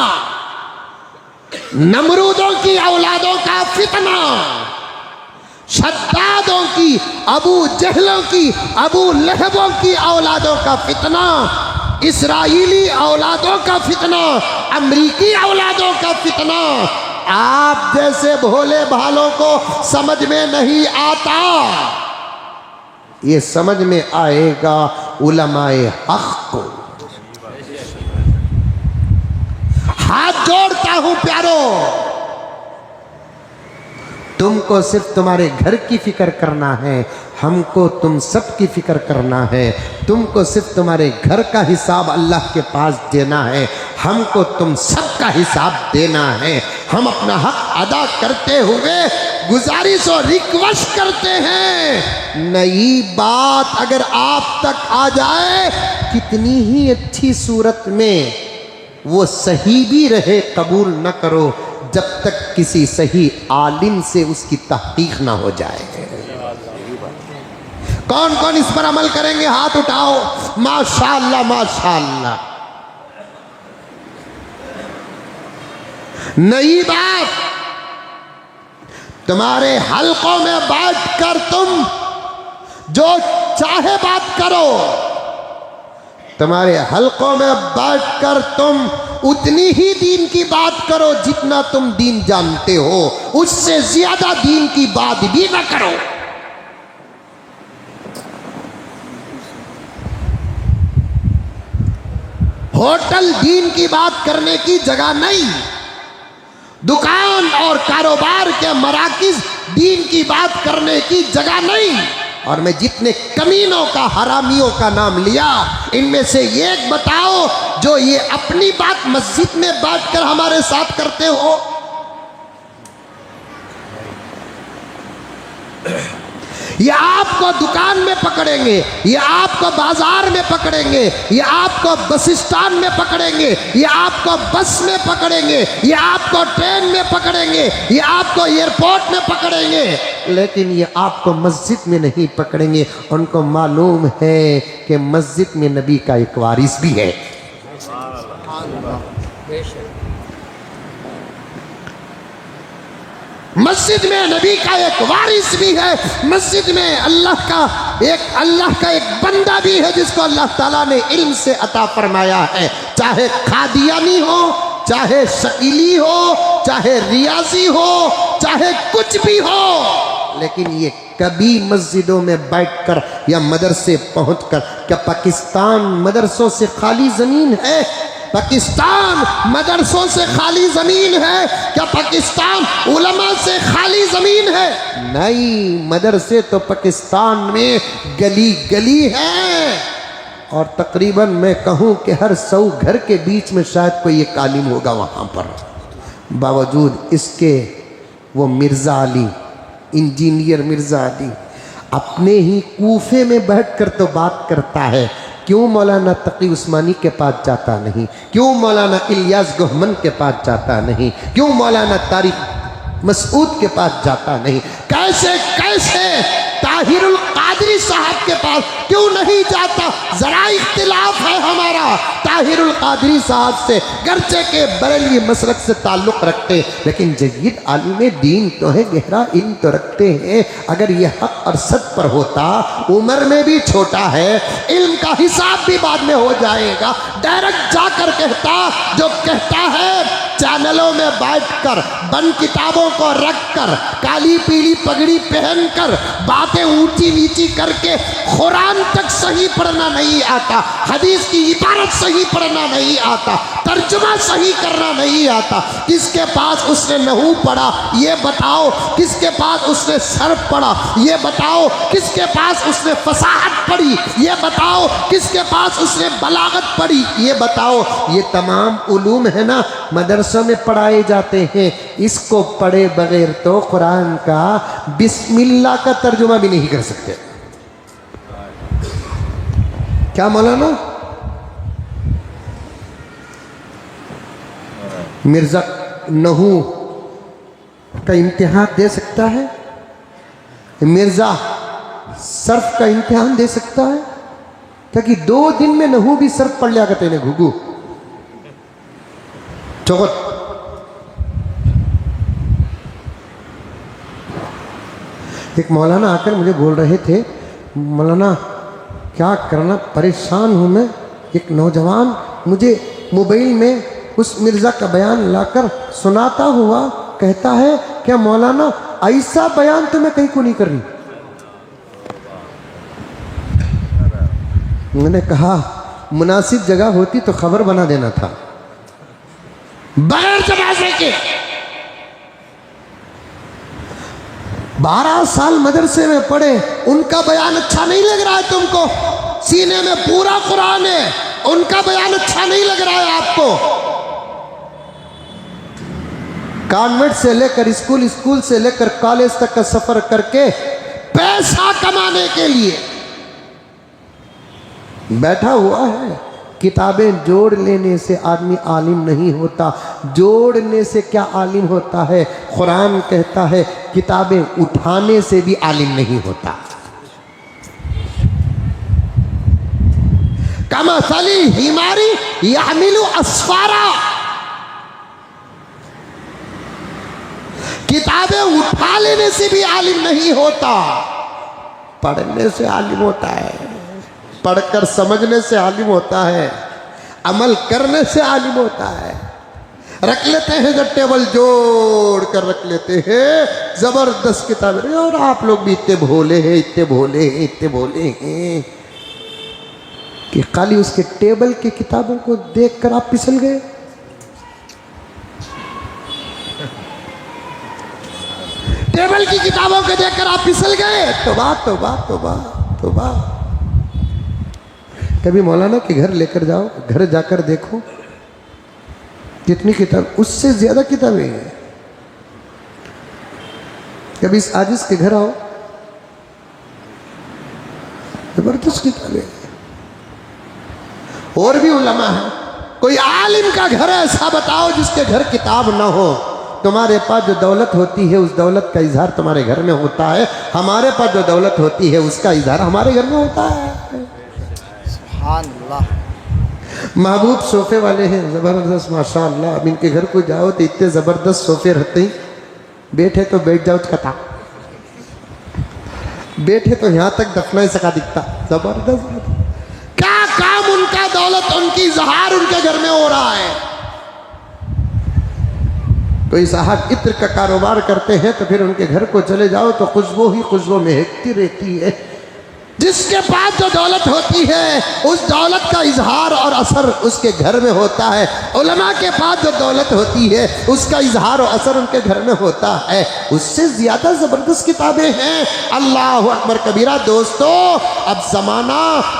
नमरूदों की औलादों का फितना, शद्दादों की, अबू जहलों की, अबू लहबों की औलादों का फितना, इस्राएली औलादों का फितना, अमरीकी औलादों का फितना आप जैसे भोले भालों को समझ में नहीं आता। ये समझ में आएगा उलमाए हक को। हाथ जोड़ता हूं प्यारो, तुमको सिर्फ तुम्हारे घर की फिक्र करना है, हमको तुम सब की फिक्र करना है। तुमको सिर्फ तुम्हारे घर का हिसाब अल्लाह के पास देना है, हमको तुम सब का हिसाब देना है। हम अपना हक अदा करते हुए गुजारिश और रिक्वेस्ट करते हैं, नई बात अगर आप तक आ जाए, कितनी ही अच्छी सूरत में वो सही भी रहे, कबूल न करो जब तक किसी सही आलिम से उसकी तहकीक ना हो जाए। कौन कौन इस पर अमल करेंगे? हाथ उठाओ। माशाअल्लाह माशाअल्लाह। नई बात, तुम्हारे हलकों में बैठकर तुम जो चाहे बात करो, तुम्हारे हलकों में बैठकर तुम उतनी ही दीन की बात करो जितना तुम दीन जानते हो, उससे ज्यादा दीन की बात भी न करो। होटल दीन की बात करने की जगह नहीं, दुकान और कारोबार के मराकिज दीन की बात करने की जगह नहीं। और मैं जितने कमीनों का, हरामियों का नाम लिया, इनमें से एक बताओ जो ये अपनी बात मस्जिद में बैठकर हमारे साथ करते हो। ये आपको दुकान में पकड़ेंगे, ये आपको बाजार में पकड़ेंगे, ये आपको बस स्टैंड में पकड़ेंगे, ये आपको बस में पकड़ेंगे, ये आपको ट्रेन में पकड़ेंगे, ये आपको एयरपोर्ट में पकड़ेंगे, लेकिन ये आपको मस्जिद में नहीं पकड़ेंगे। उनको मालूम है कि मस्जिद में नबी का एक वारिस भी है। मस्जिद में नबी का एक वारिस भी है, मस्जिद में अल्लाह का एक बंदा भी है जिसको अल्लाह ताला ने इल्म से अता फरमाया है। चाहे कादियानी हो, चाहे शकीली हो, चाहे रियाजी हो, चाहे कुछ भी हो, लेकिन ये कभी मस्जिदों में बैठकर या मदरसे पहुंचकर, क्या पाकिस्तान मदरसों से खाली जमीन है? पाकिस्तान मदरसों से खाली जमीन है? क्या पाकिस्तान उलमा से खाली जमीन है? नहीं, मदरसे तो पाकिस्तान में गली गली है। और तकरीबन मैं कहूँ कि हर 100 घर के बीच में शायद कोई एक आलिम होगा वहाँ पर। बावजूद इसके वो मिर्ज़ा अली, इंजीनियर मिर्ज़ा अली, अपने ही कूफे में बैठकर तो बात करता है। क्यों मौलाना तकी उस्मानी के पास जाता नहीं? क्यों मौलाना इलियास गहमन के पास जाता नहीं? क्यों मौलाना तारिक मसूद के पास जाता नहीं? कैसे कैसे ताहिरुल कादरी साहब के पास क्यों नहीं जाता? जरा इख्तिलाफ है हमारा ताहिरुल कादरी साहब से, गर्चे के बरेलवी मसलक से ताल्लुक़ रखते, लेकिन जय्यद आलिम दीन तो है, गहरा इल्म तो रखते हैं। अगर ये हक और सच पर होता, उम्र में भी छोटा है, इल्म का हिसाब भी बाद में हो जाएगा, डायरेक्ट जाकर कहता जो कहता है। चैनलों में बैठकर, बंद किताबों को रखकर, काली पीली पगड़ी पहनकर, बातें ऊंची नीची करके, कुरान तक सही पढ़ना नहीं आता, हदीस की इबारत सही पढ़ना नहीं आता, तर्जुमा सही करना नहीं आता। किसके पास उसने नहू पढ़ा ये बताओ? किसके पास उसने सर्फ पढ़ा ये बताओ? किसके पास उसने फसाहत पढ़ी ये बताओ? किसके पास उसने बलागत पढ़ी ये बताओ? ये तमाम उलूम है ना, मदरसों में पढ़ाए जाते हैं। इसको पढ़े बगैर तो कुरान का बिस्मिल्लाह का तर्जुमा भी नहीं कर सकते। क्या मौलाना? मिर्जा नहू का इम्तिहान दे सकता है? मिर्जा सर्फ का इम्तिहान दे सकता है? क्योंकि 2 दिन में नहू भी सर्फ पढ़ लिया करते हैं घुगू चौगत। एक मौलाना आकर मुझे बोल रहे थे, मौलाना क्या करना, परेशान हूँ मैं। एक नौजवान मुझे मोबाइल में उस मिर्ज़ा का बयान लाकर सुनाता हुआ कहता है, क्या मौलाना ऐसा बयान तो मैं कहीं को नहीं कर रही। मैंने कहा मुनासिब जगह होती तो खबर बना देना था बगैर जनाजे के। 12 साल मदरसे में पढ़े, उनका बयान अच्छा नहीं लग रहा है तुमको? सीने में पूरा कुरान है, उनका बयान अच्छा नहीं लग रहा है आपको? कॉन्वेंट से लेकर स्कूल, स्कूल से लेकर कॉलेज तक का सफर करके पैसा कमाने के लिए बैठा हुआ है। किताबें जोड़ लेने से आदमी आलिम नहीं होता, जोड़ने से क्या आलिम होता है? कुरान कहता है किताबें उठाने से भी आलिम नहीं होता। कमसली हिमारी यहमिलु अस्फारा, किताबें उठा लेने से भी आलिम नहीं होता, पढ़ने से आलिम होता है। पढ़कर समझने से आलिम होता है, अमल करने से आलिम होता है। रख लेते हैं जब टेबल जोड़ कर रख लेते हैं जबरदस्त किताबें, और आप लोग भी इतने भोले हैं, इतने भोले हैं, इतने भोले हैं कि खाली उसके टेबल की किताबों को देखकर आप फिसल गए। टेबल की किताबों को देखकर आप फिसल गए। तौबा तौबा तौबा तौबा। कभी मौलाना के घर लेकर जाओ, घर जाकर देखो कितनी किताब, उससे ज्यादा किताबें हैं। कभी इस आजिज के घर आओ, जबरदस्त किताबें। और भी उलमा है। कोई आलिम का घर ऐसा बताओ जिसके घर किताब ना हो। तुम्हारे पास जो दौलत होती है उस दौलत का इजहार तुम्हारे घर में होता है, हमारे पास जो दौलत होती है उसका इजहार हमारे घर में होता है। महबूब सोफे वाले हैं, जबरदस्त माशाअल्लाह। अब इनके घर को जाओ तो इतने जबरदस्त सोफे रहते हैं, बैठे तो बैठ जाओ कथा, बैठे तो यहाँ तक दफना सका दिखता, जबरदस्त। क्या काम उनका, दौलत उनकी, इजहार उनके घर में हो रहा है। कोई साहब इत्र का कारोबार करते हैं तो फिर उनके घर को चले जाओ तो खुशबू ही खुशबू महकती रहती है। जिसके पास जो दौलत होती है उस दौलत का इजहार और असर उसके घर में होता है। उलमा के पास जो दौलत होती है उसका इजहार और असर उनके घर में होता है। उससे ज्यादा जबरदस्त किताबें हैं। अल्लाह अकबर कबीरा। दोस्तों, अब जमाना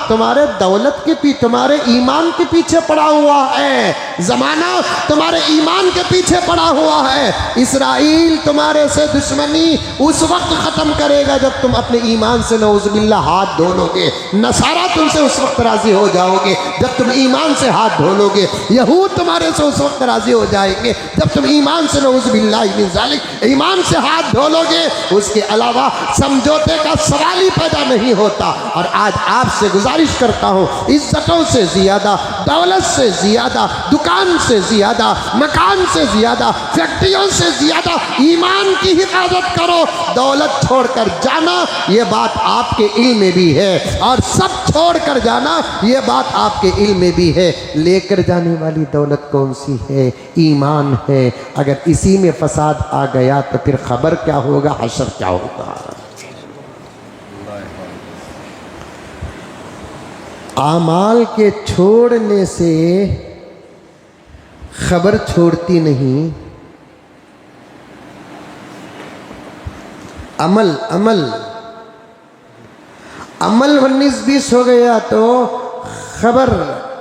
तुम्हारे दौलत के पीछे, तुम्हारे ईमान के पीछे पड़ा हुआ है। जमाना तुम्हारे ईमान के पीछे पड़ा हुआ है। इसराइल तुम्हारे से दुश्मनी उस वक्त खत्म करेगा जब तुम अपने ईमान से नऊजुबिल्लाह हाथ धो लोगे। नसारा तुमसे उस वक्त राजी हो जाओगे जब तुम ईमान से हाथ धो लोगे। यहूद तुम्हारे से उस वक्त राजी हो जाएंगे जब तुम ईमान से नऊजुबिल्लाह मिन ज़ालिक ईमान से हाथ धो लोगे। उसके अलावा समझौते का सवाल ही पैदा नहीं होता। और आज आपसे गुजारिश करता हूँ, इज्जतों से ज्यादा, दौलत से ज्यादा, दुकान से ज्यादा, मकान से ज्यादा, फैक्ट्रियों से ज्यादा ईमान की हिफाजत करो। दौलत छोड़कर जाना ये बात आपके इल्म में भी है, और सब छोड़कर जाना ये बात आपके इल्म में भी है। लेकर जाने वाली दौलत कौन सी है? ईमान है। अगर इसी में फसाद आ गया तो फिर खबर क्या होगा, हशर क्या होगा। आमाल के छोड़ने से खबर छोड़ती नहीं, अमल अमल अमल 19-20 हो गया तो खबर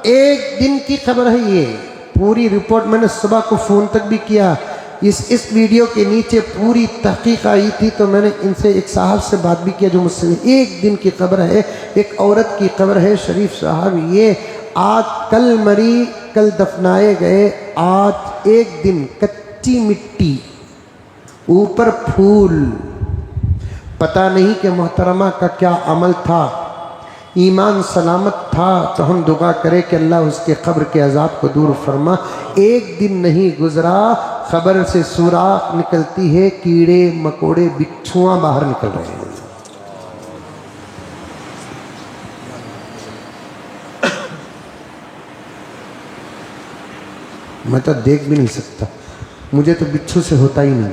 एक दिन की खबर है। ये पूरी रिपोर्ट मैंने सुबह को फ़ोन तक भी किया। इस वीडियो के नीचे पूरी तहकीक आई थी तो मैंने इनसे, एक साहब से बात भी किया जो मुझसे, एक दिन की खबर है, एक औरत की खबर है। शरीफ साहब, ये आज कल मरी, कल दफनाए गए, आज एक दिन कच्ची मिट्टी, ऊपर फूल। पता नहीं कि मोहतरमा का क्या अमल था, ईमान सलामत था तो हम दुआ करें कि अल्लाह उसके कब्र के अजाब को दूर फरमा। एक दिन नहीं गुजरा, खबर से सुराख निकलती है, कीड़े मकोड़े बिच्छुआं बाहर निकल रहे हैं। मैं तो देख भी नहीं सकता, मुझे तो बिच्छू से होता ही नहीं,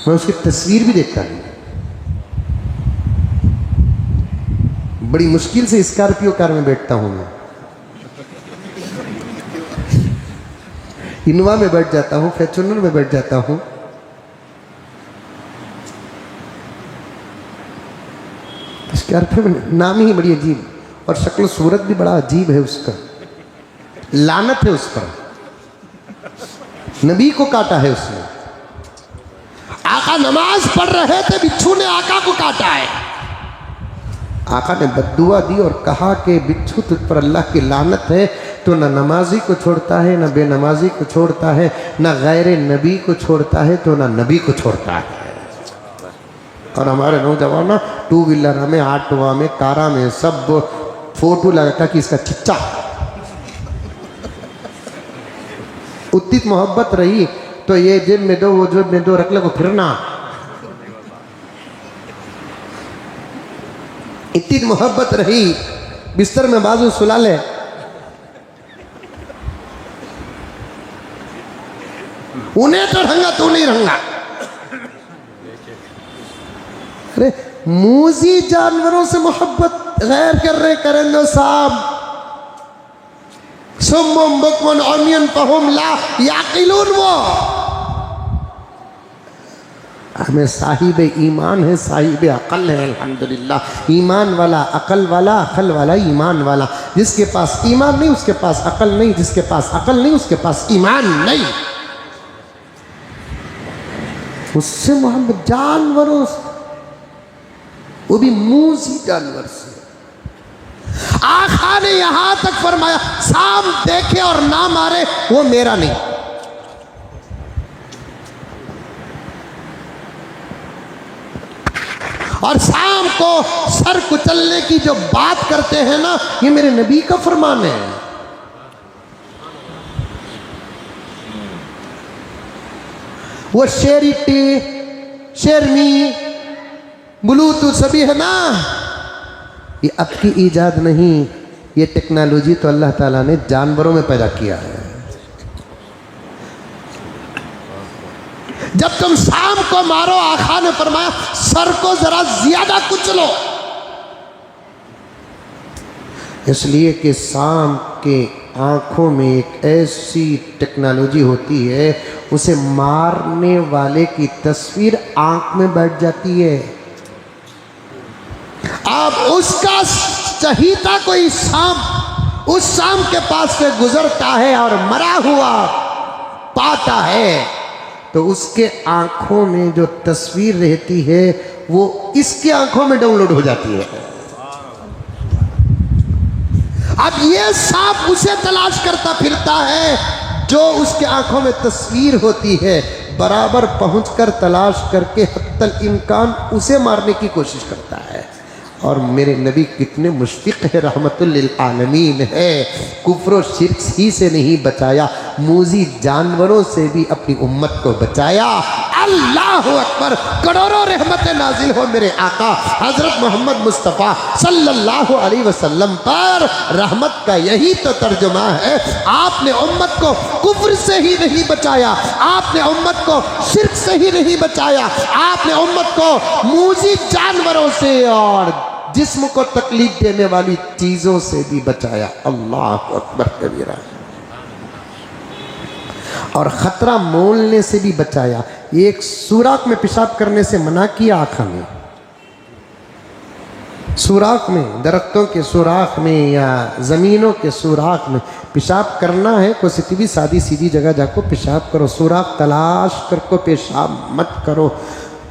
मैं उसकी तस्वीर भी देखता नहीं। बड़ी मुश्किल से स्कॉर्पियो कार में बैठता हूं मैं, इनोवा में बैठ जाता हूं, फॉर्च्यूनर में बैठ जाता हूं। उसके अर्थ में नाम ही बड़ी अजीब और शक्ल सूरत भी बड़ा अजीब है उसका, लानत है उस पर, नबी को काटा है उसने। आका नमाज पढ़ रहे थे, बिच्छू ने आका को काटा है। आका ने बद्दुआ दी और कहा कि बिच्छू तुझ पर अल्लाह की लानत है, तो न नमाजी को छोड़ता है, न बेनमाजी को छोड़ता है, न गैर नबी को छोड़ता है, तो न नबी को छोड़ता है। और हमारे नौजवान टू व्हीलर में, ऑटोवा में, कारा में सब फोटो लगाता कि इसका चिच्चा। उतनी मोहब्बत रही तो ये जेब में दो, वो जेब में दो, रख लो फिरना। इतनी मोहब्बत रही, बिस्तर में बाजू सुला ले। उन्हें तो रंगा, तू नहीं रंगा। अरे मूजी जानवरों से मोहब्बत गैर कर रहे करेंगे साहब। सुम्मुम बुकमुन उम्युन फहुम ला याकिलून। वो हमें साहिब ईमान है, साहिब अकल है। अल्हम्दुलिल्लाह, ईमान वाला, अकल वाला, अकल वाला, ईमान वाला। जिसके पास ईमान नहीं उसके पास अकल नहीं, जिसके पास अकल नहीं उसके पास ईमान नहीं। उससे मोहब्बत जानवरों से, वो भी मूजी जानवर से। आका ने यहां तक फरमाया साम देखे और ना मारे वो मेरा नहीं। और शाम को सर कुचलने की जो बात करते हैं ना, ये मेरे नबी का फरमान है। वो शेरिटी, शेरमी, ब्लूटूथ सभी है ना, ये अब की ईजाद नहीं, ये टेक्नोलॉजी तो अल्लाह ताला ने जानवरों में पैदा किया है। जब तुम शाम को मारो, आका ने फरमाया सर को जरा ज्यादा कुचलो, इसलिए कि शाम के आंखों में एक ऐसी टेक्नोलॉजी होती है, उसे मारने वाले की तस्वीर आंख में बैठ जाती है। अब उसका चहीता कोई शाम उस शाम के पास से गुजरता है और मरा हुआ पाता है, तो उसके आंखों में जो तस्वीर रहती है वो इसके आंखों में डाउनलोड हो जाती है। अब ये सांप उसे तलाश करता फिरता है जो उसके आंखों में तस्वीर होती है, बराबर पहुंचकर तलाश करके हत्तल इम्कान उसे मारने की कोशिश करता है। और मेरे नबी कितने मुश्फिक है, रहमतुल लिल आलमीन है। कुफ्र और शिर्क ही से नहीं बचाया, मूजी जानवरों से भी अपनी उम्मत को बचाया। अल्लाह अकबर। करोड़ों रहमतें नाजिल हो मेरे आका हजरत मोहम्मद मुस्तफ़ा सल्लल्लाहु अलैहि वसल्लम पर। रहमत का यही तो तर्जुमा है। आपने उम्मत को कुफ्र से ही नहीं बचाया, आपने उम्मत को शिर्क से ही नहीं बचाया, आपने उम्मत को मूजी जानवरों से और जिस्म को तकलीफ देने वाली चीजों से भी बचाया। अल्लाह अकबर कबीरा। और खतरा मोलने से भी बचाया। एक सुराख में पेशाब करने से मना किया आका ने। सुराख में, दरख्तों के सुराख में या ज़मीनों के सुराख में पेशाब करना है, कोई भी सादी सीधी जगह जाको पेशाब करो, सुराख तलाश करको पेशाब मत करो।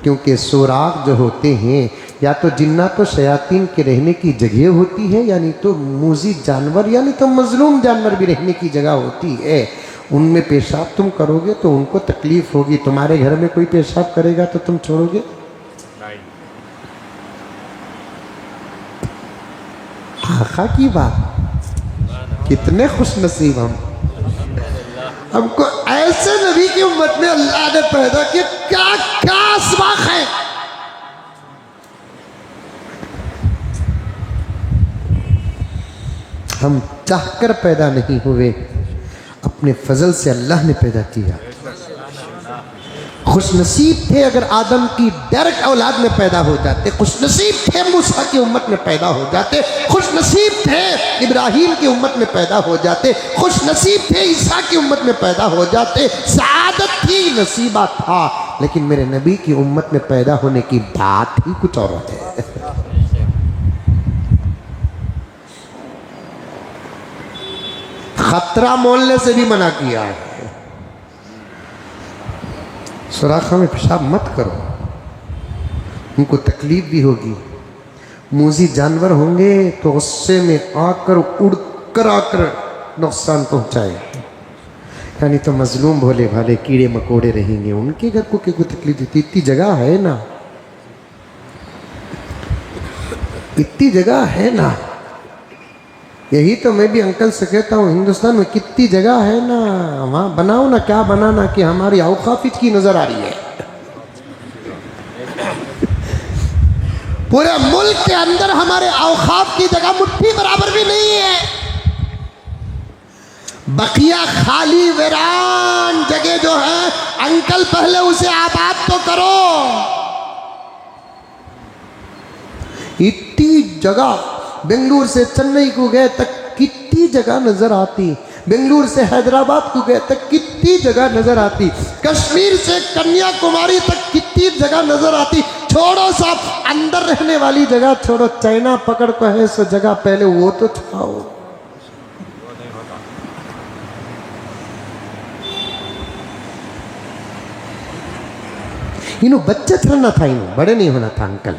क्योंकि सुराख जो होते हैं या तो जिन्नात तो शयातीन के रहने की जगह होती है, यानी तो मूजी जानवर यानी तो मजलूम जानवर भी रहने की जगह होती है। उनमें पेशाब तुम करोगे तो उनको तकलीफ होगी। तुम्हारे घर में कोई पेशाब करेगा तो तुम छोड़ोगे? आका की बात, कितने खुश नसीब हम। हमको ऐसे नबी की उम्मत में अल्लाह ने पैदा किया, क्या क्या असबाक है। हम चाहकर पैदा नहीं हुए, अपने फजल से अल्लाह ने पैदा किया। खुशनसीब थे अगर आदम की डायरेक्ट औलाद में पैदा हो जाते, खुशनसीब थे मूसा की उम्मत में पैदा हो जाते, खुशनसीब थे इब्राहीम की उम्मत में पैदा हो जाते, खुशनसीब थे ईसा की उम्मत में पैदा हो जाते। सआदत थी, नसीबा था। लेकिन मेरे नबी की उम्मत में पैदा होने की बात ही कुछ और है। खतरा मोलने से भी मना किया है। सुराखा में पेशाब मत करो, उनको तकलीफ भी होगी। मूजी जानवर होंगे तो गुस्से में आकर उड़कर आकर नुकसान पहुंचाए, यानी तो मजलूम भोले भाले कीड़े मकोड़े रहेंगे, उनके घर को क्यों तकलीफ देती। इतनी जगह है ना, इतनी जगह है ना। यही तो मैं भी अंकल से कहता हूँ, हिंदुस्तान में कितनी जगह है ना, वहाँ बनाओ ना, क्या बनाना कि हमारी औकाफित की नजर आ रही है। पूरे मुल्क के अंदर हमारे औकाफ की जगह मुट्ठी बराबर भी नहीं है। बकिया खाली वीरान जगह जो है, अंकल पहले उसे आबाद तो करो। इतनी जगह बेंगलुरु से चेन्नई को गए तक कितनी जगह नजर आती, बेंगलुरु से हैदराबाद को गए तक कितनी जगह नजर आती, कश्मीर से कन्याकुमारी तक कितनी जगह नजर आती। छोड़ो सब अंदर रहने वाली जगह छोड़ो, चाइना पकड़ को है सो जगह, पहले वो तो छुपाओ। इन्हों बच्चे छरना था, इन्हों बड़े नहीं होना था अंकल।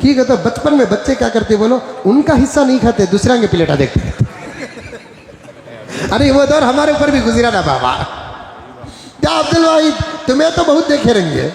ठीक है, तो बचपन में बच्चे क्या करते बोलो, उनका हिस्सा नहीं खाते, दूसरा के प्लेटा देखते रहते। अरे वो दौर हमारे ऊपर भी गुजरा ना बाबा। क्या अब्दुल वाहिद, तुम्हें तो बहुत देखे रहेंगे।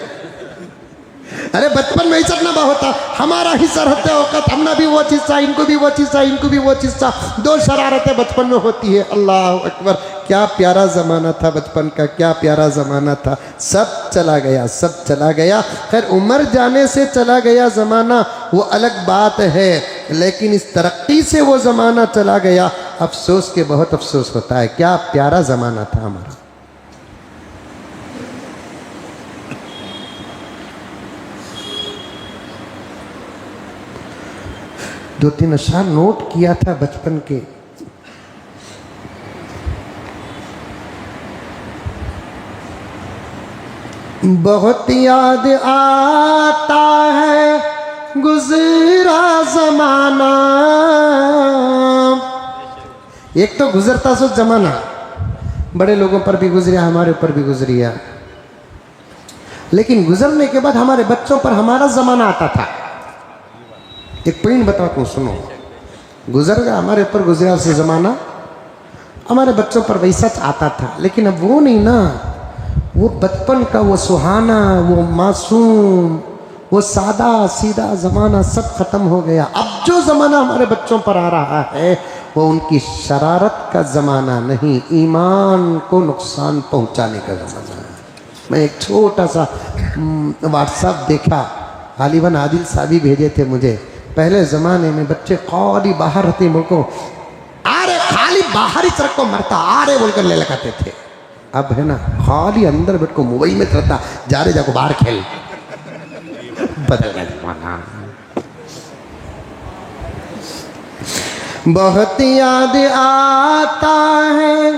अरे बचपन में ही चलना होता, हमारा हिस्सा रहते वक्त हमने भी वो चीज था, इनको भी वो चीज था, इनको भी वो चीज था। दो शरारतें बचपन में होती है। अल्लाह अकबर, क्या प्यारा ज़माना था बचपन का, क्या प्यारा ज़माना था। सब चला गया, सब चला गया। खैर उम्र जाने से चला गया ज़माना वो अलग बात है, लेकिन इस तरक्की से वो ज़माना चला गया, अफसोस के बहुत अफसोस होता है। क्या प्यारा ज़माना था हमारा। दो तीन अशार नोट किया था बचपन के। बहुत याद आता है गुजरा जमाना। एक तो गुजरता सो जमाना, बड़े लोगों पर भी गुजरिया, हमारे ऊपर भी गुजरिया, लेकिन गुजरने के बाद हमारे बच्चों पर हमारा जमाना आता था। एक पॉइंट बताता हूँ, सुनो। गुजर गया, हमारे ऊपर गुजरा से जमाना, हमारे बच्चों पर वैसा आता था, लेकिन अब वो नहीं ना। वो बचपन का वो सुहाना, वो मासूम, वो सादा सीधा ज़माना सब ख़त्म हो गया। अब जो ज़माना हमारे बच्चों पर आ रहा है वो उनकी शरारत का ज़माना नहीं, ईमान को नुकसान पहुंचाने का ज़माना है। मैं एक छोटा सा व्हाट्सएप देखा, गालिबन आदिल साहब ही भेजे थे मुझे। पहले ज़माने में बच्चे खाली बाहर रहते, मुल्को अरे खाली बाहर ही सड़क को मरता, अरे बोलकर ले लगाते थे। अब है ना खाली अंदर बैठ को मोबाइल में रहता, जा रे जाको बाहर खेल। बदल गया जमाना। बहुत याद आता है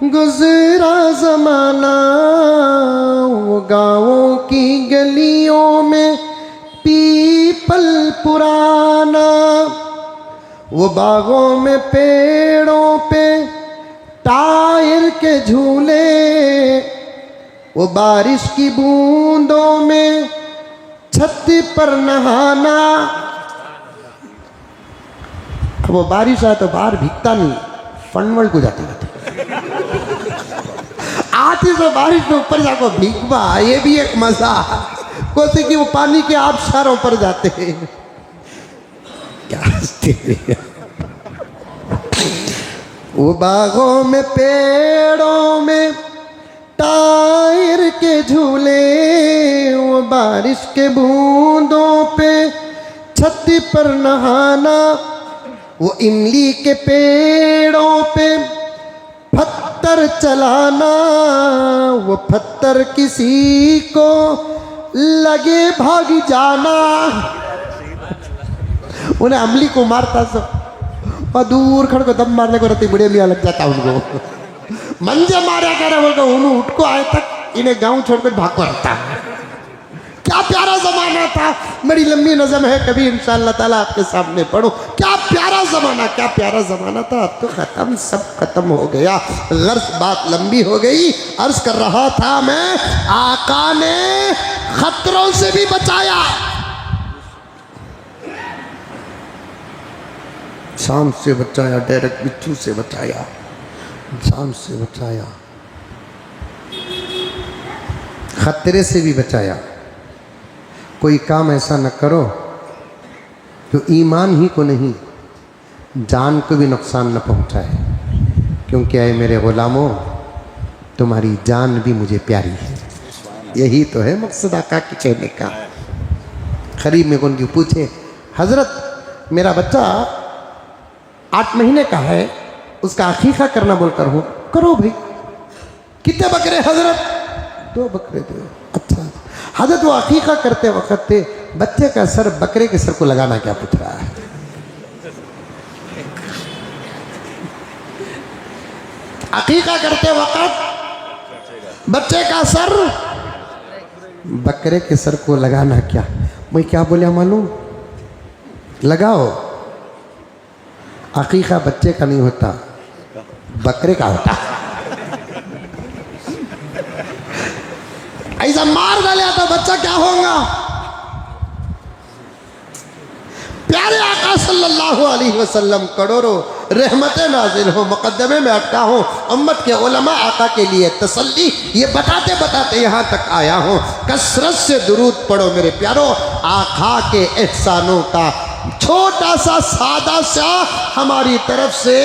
गुजरा जमाना, वो गाँवों की गलियों में पीपल पुराना, वो बागों में पेड़ों पे टायर के झूले, वो बारिश की बूंदों में छत पर नहाना। वो बारिश आए तो बाहर भीगता नहीं, फनवल को जाते रहते। आती तो बारिश में ऊपर जाकर भीगवा, ये भी एक मजा। कोसे कि वो पानी के आबशारों पर जाते हैं। क्या हंसते हैं। वो बागों में पेड़ों में टायर के झूले, वो बारिश के बूंदों पे छत पर नहाना, वो इमली के पेड़ों पे पत्थर चलाना, वो पत्थर किसी को लगे भाग जाना। उन्हें अमली को मारता सब और दूर खड़ को दम मारने को रहती, बुढ़े मियाँ लग जाता उनको। मंजे मारा कर बोलकर उन्होंने उठ को आए तक इन्हें गांव छोड़कर भाग को रखता। क्या क्या प्यारा ज़माना था। बड़ी लंबी नज़म है, कभी इंशाअल्लाह ताला आपके सामने पढ़ो। क्या प्यारा ज़माना, क्या प्यारा ज़माना था। अब तो ख़त्म, सब ख़त्म हो गया। गर्ज बात लंबी हो गई। अर्ज़ कर रहा था मैं, आका ने खतरों से भी बचाया, शाम से बचाया, डायरेक्ट बिच्छू से बचाया, शाम से बचाया, खतरे से भी बचाया। कोई काम ऐसा न करो जो ईमान ही को नहीं, जान को भी नुकसान न पहुंचाए, क्योंकि आए मेरे गुलामों, तुम्हारी जान भी मुझे प्यारी है। यही तो है मकसद आका के कहने का। खरीब में कौन क्यों पूछे, हजरत मेरा बच्चा 8 महीने का है, उसका अकीका करना बोलकर हूँ, करो भाई। कितने बकरे हजरत? 2 बकरे दो। अच्छा हजरत, वो अकीका करते वक्त बच्चे का सर बकरे के सर को लगाना क्या पूछ रहा है? अकीका करते वक्त बच्चे का सर बकरे के सर को लगाना क्या? मैं क्या बोलिया मालूम? लगाओ। अकीका बच्चे का नहीं होता, बकरे का होता। ऐसा मार डाले तो बच्चा क्या होगा? प्यारे आका सल्लल्लाहु अलैहि वसल्लम करोड़ों रहमतें नाजिल हो, मुकद्दमे में अटका हूँ, उम्मत के उलमा आका के लिए तसल्ली ये बताते बताते यहाँ तक आया हूँ। कसरत से दुरूद पढ़ो मेरे प्यारो। आका के एहसानों का छोटा सा सादा सा हमारी तरफ से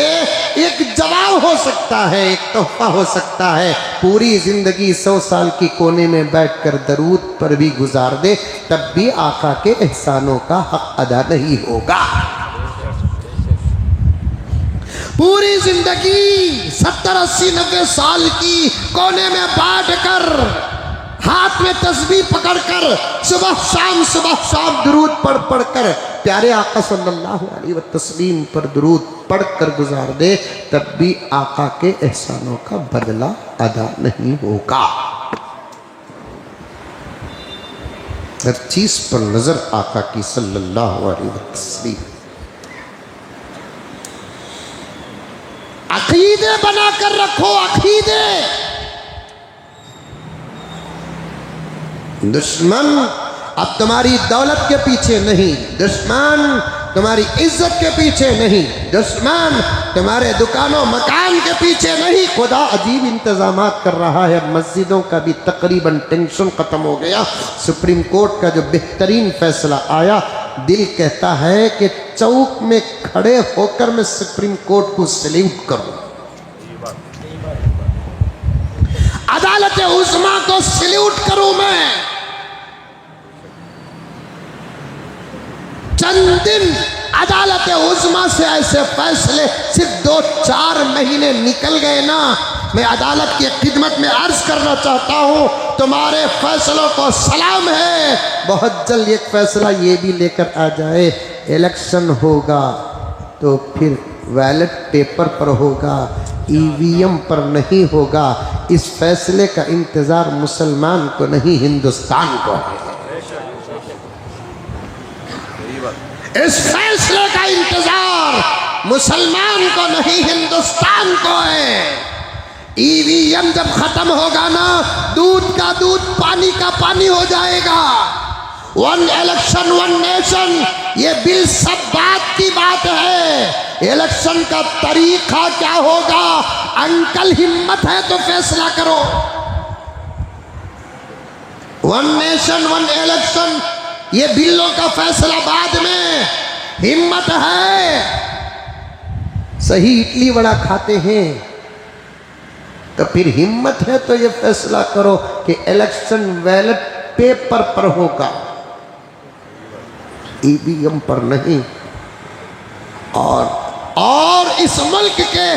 एक जवाब हो सकता है, एक तोहफा हो सकता है। पूरी जिंदगी 100 साल की कोने में बैठकर दरूद पर भी गुजार दे, तब भी आका के एहसानों का हक अदा नहीं होगा। पूरी जिंदगी 70, 80, 90 साल की कोने में बैठकर हाथ में तस्बीह पकड़कर सुबह शाम दुरूद पढ़ कर प्यारे आका सल्लल्लाहु अलैहि वसल्लम पर दुरूद पढ़कर गुजार दे, तब भी आका के एहसानों का बदला अदा नहीं होगा। हर चीज पर नजर आका की सल्लल्लाहु अलैहि वसल्लम। अकीदे बनाकर रखो, अकीदे। दुश्मन अब तुम्हारी दौलत के पीछे नहीं, दुश्मन तुम्हारी इज्जत के पीछे नहीं, दुश्मन तुम्हारे दुकानों मकान के पीछे नहीं। खुदा अजीब इंतजामात कर रहा है। मस्जिदों का भी तकरीबन टेंशन खत्म हो गया। सुप्रीम कोर्ट का जो बेहतरीन फैसला आया, दिल कहता है कि चौक में खड़े होकर मैं सुप्रीम कोर्ट को सैल्यूट करूं, अदालत उस्मा को सैल्यूट करूं मैं। चंद दिन अदालत उस्मा से ऐसे फैसले सिर्फ 2-4 महीने निकल गए ना, मैं अदालत की खिदमत में अर्ज करना चाहता हूँ, तुम्हारे फैसलों को सलाम है। बहुत जल्द एक फैसला ये भी लेकर आ जाए, इलेक्शन होगा तो फिर बैलेट पेपर पर होगा, ईवीएम पर नहीं होगा। इस फैसले का इंतजार मुसलमान को नहीं, हिंदुस्तान को है। इस फैसले का इंतजार मुसलमान को नहीं, हिंदुस्तान को है। ईवीएम जब खत्म होगा ना, दूध का दूध पानी का पानी हो जाएगा। 1 इलेक्शन 1 नेशन, ये बिल सब बात की बात है। इलेक्शन का तरीका क्या होगा? अंकल हिम्मत है तो फैसला करो। 1 नेशन 1 इलेक्शन, ये बिलों का फैसला बाद में। हिम्मत है, सही इडली वड़ा खाते हैं तो फिर हिम्मत है तो ये फैसला करो कि इलेक्शन बैलेट पेपर पर होगा, ईवीएम पर नहीं। और इस मुल्क के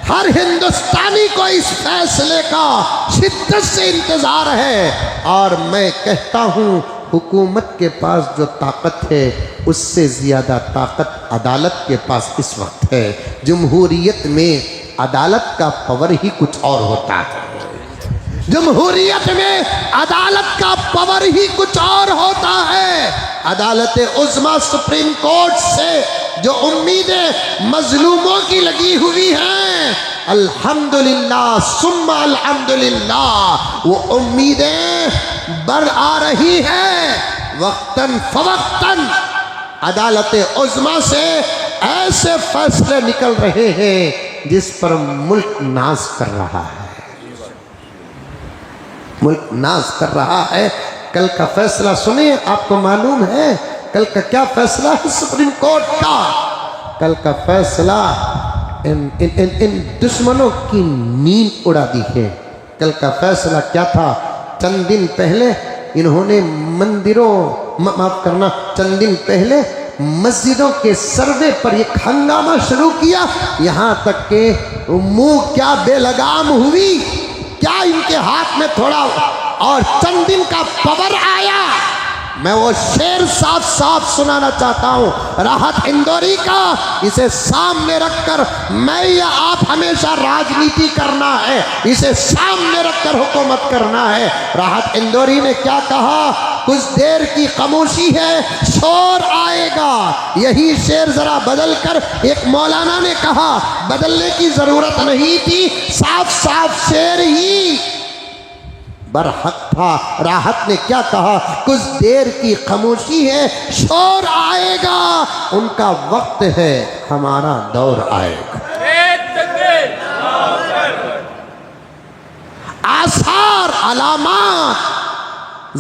हर हिंदुस्तानी को इस फैसले का शिद्दत से इंतजार है। और मैं कहता हूं, हुकूमत के पास जो ताकत है उससे ज़्यादा ताकत अदालत के पास इस वक्त है। जमहूरियत में अदालत का पावर ही कुछ और होता है। जमहूरियत में अदालत का पावर ही कुछ और होता है। अदालत उज़्मा सुप्रीम कोर्ट से जो उम्मीदें मजलूमों की लगी हुई हैं, अल्हम्दुलिल्लाह सुम्मा अल्हम्दुलिल्लाह, वो उम्मीदें बर आ रही हैं। वक्तन फवक्तन अदालत उज़्मा से ऐसे फैसले निकल रहे हैं जिस पर मुल्क नाज कर रहा है, मुल्क नाज कर रहा है। कल का फैसला सुनिए, आपको मालूम है कल का क्या फैसला है सुप्रीम कोर्ट का? कल का फैसला इन दुश्मनों की नींद उड़ा दी है। कल का फैसला क्या था? चंद दिन पहले इन्होंने मंदिरों माफ करना चंद दिन पहले मस्जिदों के सर्वे पर एक हंगामा शुरू किया, यहाँ तक के मुंह क्या बेलगाम हुई, क्या इनके हाथ में थोड़ा और चंद दिन का पावर आया। मैं वो शेर साफ साफ सुनाना चाहता हूँ राहत इंदौरी का, इसे सामने रखकर मैं या आप हमेशा राजनीति करना है, इसे सामने रखकर हुकूमत करना है। राहत इंदौरी ने क्या कहा? कुछ देर की खामोशी है, शोर आएगा। यही शेर जरा बदलकर एक मौलाना ने कहा, बदलने की जरूरत नहीं थी, साफ साफ शेर ही बरहक था। राहत ने क्या कहा? कुछ देर की खामोशी है, शोर आएगा, उनका वक्त है, हमारा दौर आएगा। आसार अलामात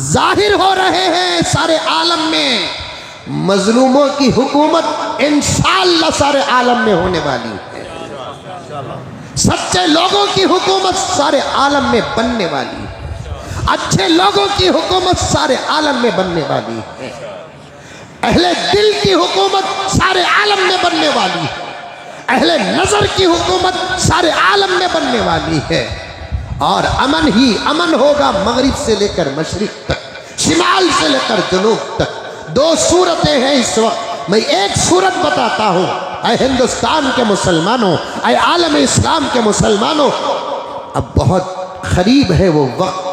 जाहिर हो रहे हैं सारे आलम में। मजलूमों की हुकूमत इंशाअल्लाह सारे आलम में होने वाली है। सच्चे लोगों की हुकूमत सारे आलम में बनने वाली है। अच्छे लोगों की हुकूमत सारे आलम में बनने वाली है। अहले दिल की हुकूमत सारे आलम में बनने वाली है। अहले नजर की हुकूमत सारे आलम में बनने वाली है। और अमन ही अमन होगा, मगरिब से लेकर मशरिक तक, शिमाल से लेकर जुनूब तक। दो सूरतें हैं इस वक्त। मैं एक सूरत बताता हूँ, ऐ हिंदुस्तान के मुसलमानों, ऐ आलम इस्लाम के मुसलमानों, अब बहुत करीब है वो वक्त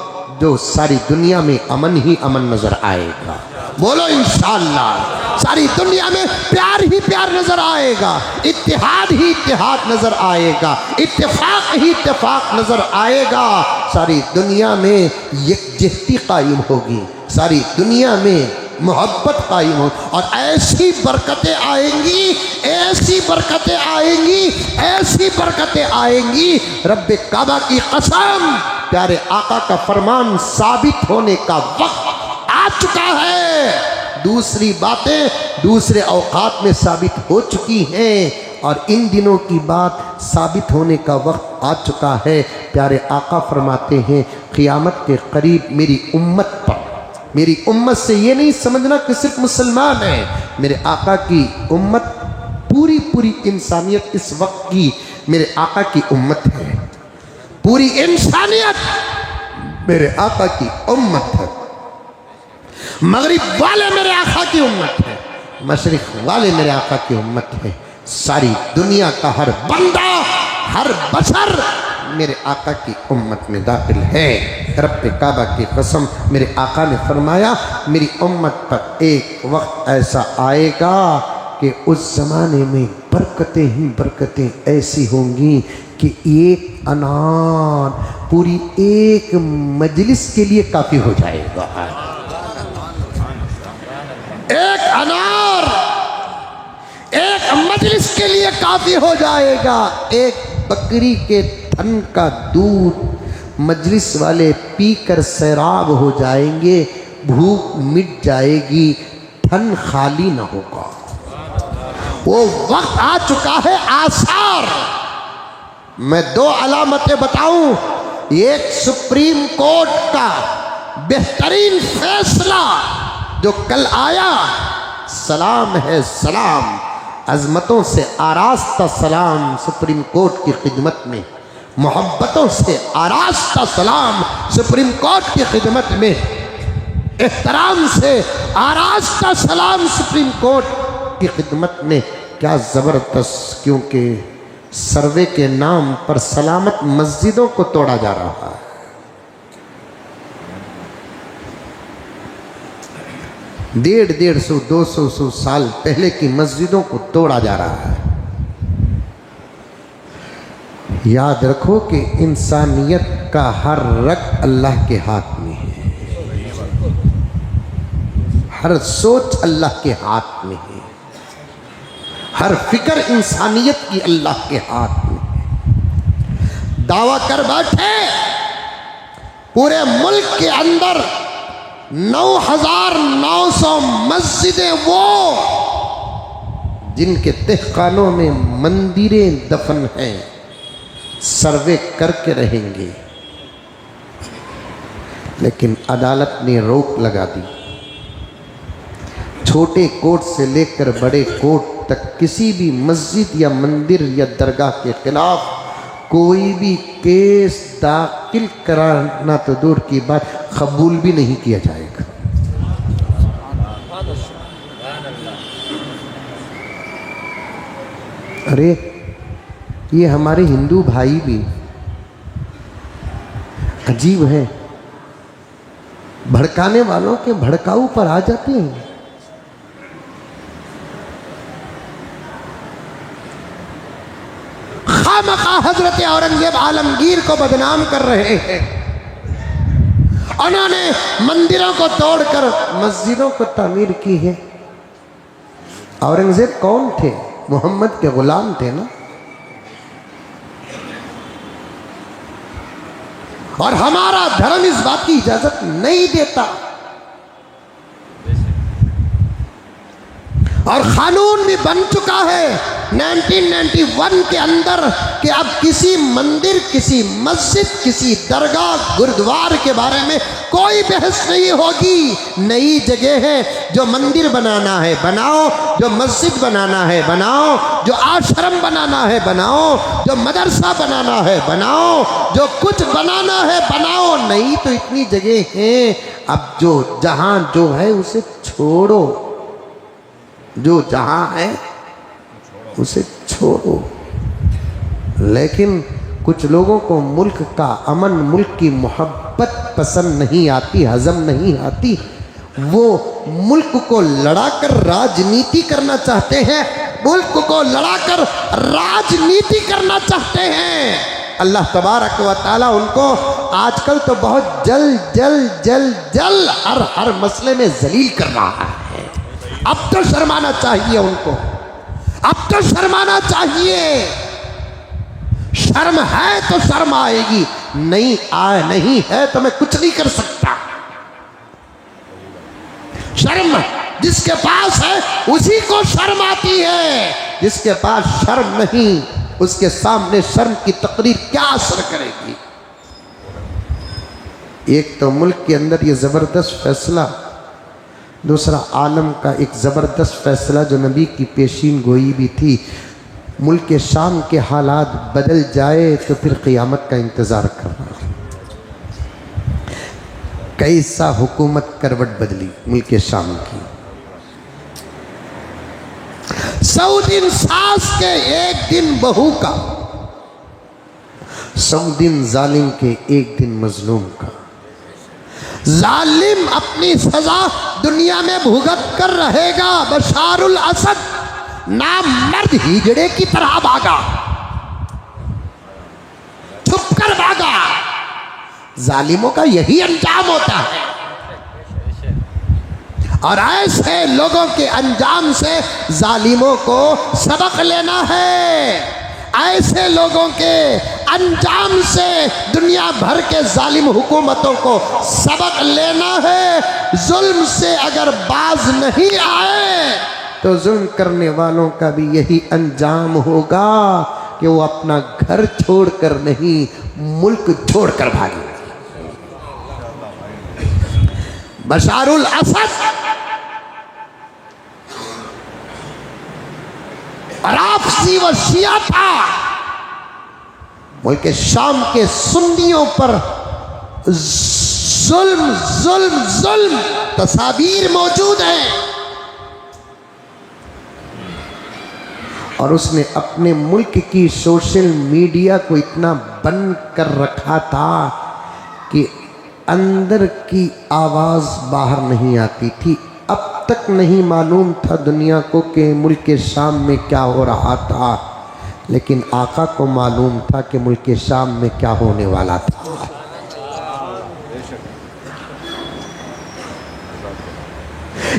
जो सारी दुनिया में अमन ही अमन नजर आएगा। बोलो इंशाअल्लाह। सारी दुनिया में प्यार ही प्यार नजर आएगा, इत्तेहाद ही इत्तेहाद नजर आएगा, इत्तेफाक ही इत्तेफाक नजर आएगा। सारी दुनिया में यकजहती कायम होगी, सारी दुनिया में मोहब्बत कायम हो, और ऐसी बरकतें आएंगी, ऐसी बरकतें आएंगी, ऐसी बरकतें आएंगी। रब्बे काबा की कसम, प्यारे आका का फरमान साबित होने का वक्त आ चुका है। दूसरी बातें दूसरे औकात में साबित हो चुकी हैं, और इन दिनों की बात साबित होने का वक्त आ चुका है। प्यारे आका फरमाते हैं, क़ियामत के करीब मेरी उम्मत पर, मेरी उम्मत से ये नहीं समझना कि सिर्फ मुसलमान है, मेरे आका की उम्मत, पूरी पूरी इंसानियत इस वक्त की मेरे आका की उम्मत है। पूरी इंसानियत मेरे आका की उम्मत है। मगरिब वाले मेरे आका की उम्मत है, मशरिक वाले मेरे आका की उम्मत है। सारी दुनिया का हर बंदा, हर बशर मेरे आका की उम्मत में दाखिल है। रब्बे काबा की कसम, मेरे आका ने फरमाया, मेरी उम्मत पर एक वक्त ऐसा आएगा कि उस ज़माने में बरकतें ही बरकतें ऐसी होंगी कि एक अनार पूरी एक मजलिस के लिए काफ़ी हो जाएगा। एक अनार एक मजलिस के लिए काफ़ी हो जाएगा। एक बकरी के थन का दूध मजलिस वाले पीकर सैराब हो जाएंगे, भूख मिट जाएगी, थन खाली न होगा। वो वक्त आ चुका है। आसार, मैं दो अलामतें बताऊं। एक सुप्रीम कोर्ट का बेहतरीन फैसला जो कल आया, सलाम है सलाम, अजमतों से आरास्ता सलाम सुप्रीम कोर्ट की खिदमत में, मोहब्बतों से आरास्ता सलाम सुप्रीम कोर्ट की खिदमत में, एहतराम से आरास्ता सलाम सुप्रीम कोर्ट की खिदमत में। क्या ज़बरदस्त, क्योंकि सर्वे के नाम पर सलामत मस्जिदों को तोड़ा जा रहा है। 150, 200 साल पहले की मस्जिदों को तोड़ा जा रहा है। याद रखो कि इंसानियत का हर रग अल्लाह के हाथ में है, हर सोच अल्लाह के हाथ में है, हर फिक्र इंसानियत की अल्लाह के हाथ में है। दावा कर बैठे पूरे मुल्क के अंदर 9,900 मस्जिदें वो जिनके तहखानों में मंदिरें दफन हैं, सर्वे करके रहेंगे। लेकिन अदालत ने रोक लगा दी। छोटे कोर्ट से लेकर बड़े कोर्ट तक किसी भी मस्जिद या मंदिर या दरगाह के खिलाफ कोई भी केस दाखिल कराना तो दूर की बात, कबूल भी नहीं किया जाएगा। अरे ये हमारे हिंदू भाई भी अजीब हैं, भड़काने वालों के भड़काऊ पर आ जाते हैं। खामखा हजरत औरंगजेब आलमगीर को बदनाम कर रहे हैं। उन्होंने मंदिरों को तोड़कर मस्जिदों को तामीर की है। औरंगजेब कौन थे? मोहम्मद के गुलाम थे ना। और हमारा धर्म इस बात की इजाजत नहीं देता। और कानून भी बन चुका है 1991 के अंदर कि अब किसी मंदिर, किसी मस्जिद, किसी दरगाह, गुरुद्वार के बारे में कोई बहस नहीं होगी। नई जगह है, जो मंदिर बनाना है बनाओ, जो मस्जिद बनाना है बनाओ, जो आश्रम बनाना है बनाओ, जो मदरसा बनाना है बनाओ, जो कुछ बनाना है बनाओ। नहीं तो इतनी जगह है, अब जो जहां जो है उसे छोड़ो, जो जहां है उसे छोड़ो। लेकिन कुछ लोगों को मुल्क का अमन, मुल्क की मोहब्बत पसंद नहीं आती, हजम नहीं आती। वो मुल्क को लड़ाकर राजनीति करना चाहते हैं, मुल्क को लड़ाकर राजनीति करना चाहते हैं। अल्लाह तबारक व तआला उनको आजकल तो बहुत जल हर मसले में जलील कर रहा है। अब तो शर्माना चाहिए उनको, अब तो शर्माना चाहिए। शर्म है तो शर्म आएगी, नहीं है तो मैं कुछ नहीं कर सकता। शर्म जिसके पास है उसी को शर्म आती है, जिसके पास शर्म नहीं उसके सामने शर्म की तकरीर क्या असर करेगी। एक तो मुल्क के अंदर ये जबरदस्त फैसला, दूसरा आलम का एक ज़बरदस्त फैसला जो नबी की पेशीन गोई भी थी। मुल्क के शाम के हालात बदल जाए तो फिर क़ियामत का इंतज़ार करना। कैसा हुकूमत करवट बदली मुल्क के शाम की। 100 दिन सास के 1 दिन बहू का, 100 दिन जालिम के 1 दिन मजलूम का। जालिम अपनी सजा दुनिया में भुगत कर रहेगा। बशारुल असद नाम मर्द हिजड़े की तरह भागा, छुप कर भागा। जालिमों का यही अंजाम होता है। और ऐसे लोगों के अंजाम से जालिमों को सबक लेना है। ऐसे लोगों के अंजाम से दुनिया भर के जालिम हुकूमतों को सबक लेना है। जुल्म से अगर बाज नहीं आए तो जुल्म करने वालों का भी यही अंजाम होगा कि वो अपना घर छोड़कर नहीं, मुल्क छोड़कर भागे। बशारुल असद राफसी व शिया था। मुल्क शाम के सुन्नियों पर जुल्म जुल्म जुल्म तस्वीर मौजूद है। और उसने अपने मुल्क की सोशल मीडिया को इतना बंद कर रखा था कि अंदर की आवाज़ बाहर नहीं आती थी। अब तक नहीं मालूम था दुनिया को कि मुल्क शाम में क्या हो रहा था, लेकिन आका को मालूम था कि मुल्क शाम में क्या होने वाला था।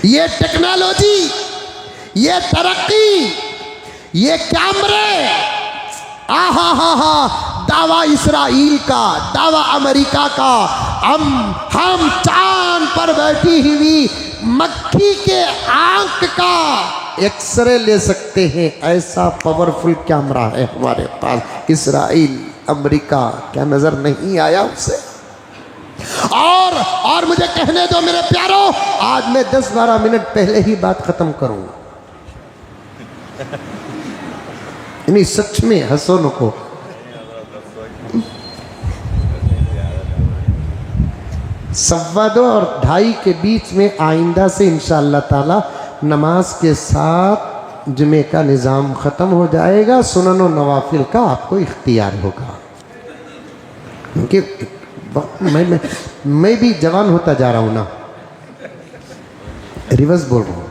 ये टेक्नोलॉजी, ये तरक्की, ये कैमरे, आहा हा हा, दावा इसराइल का, दावा अमेरिका का, हम चांद पर बैठी हुई मक्खी के आंख का एक्सरे ले सकते हैं, ऐसा पावरफुल कैमरा है हमारे पास। इसराइल, अमेरिका क्या नजर नहीं आया उसे? और मुझे कहने दो मेरे प्यारों, आज मैं 10-12 मिनट पहले ही बात खत्म करूंगा। नहीं सच में, हंसो नको। सवा 2 और 2:30 के बीच में आइंदा से इंशाअल्लाह ताला नमाज के साथ जुमे का निज़ाम ख़त्म हो जाएगा। सुनन और नवाफिल का आपको इख्तियार होगा, क्योंकि मैं भी जवान होता जा रहा हूँ ना, रिवर्स बोल रहा हूँ।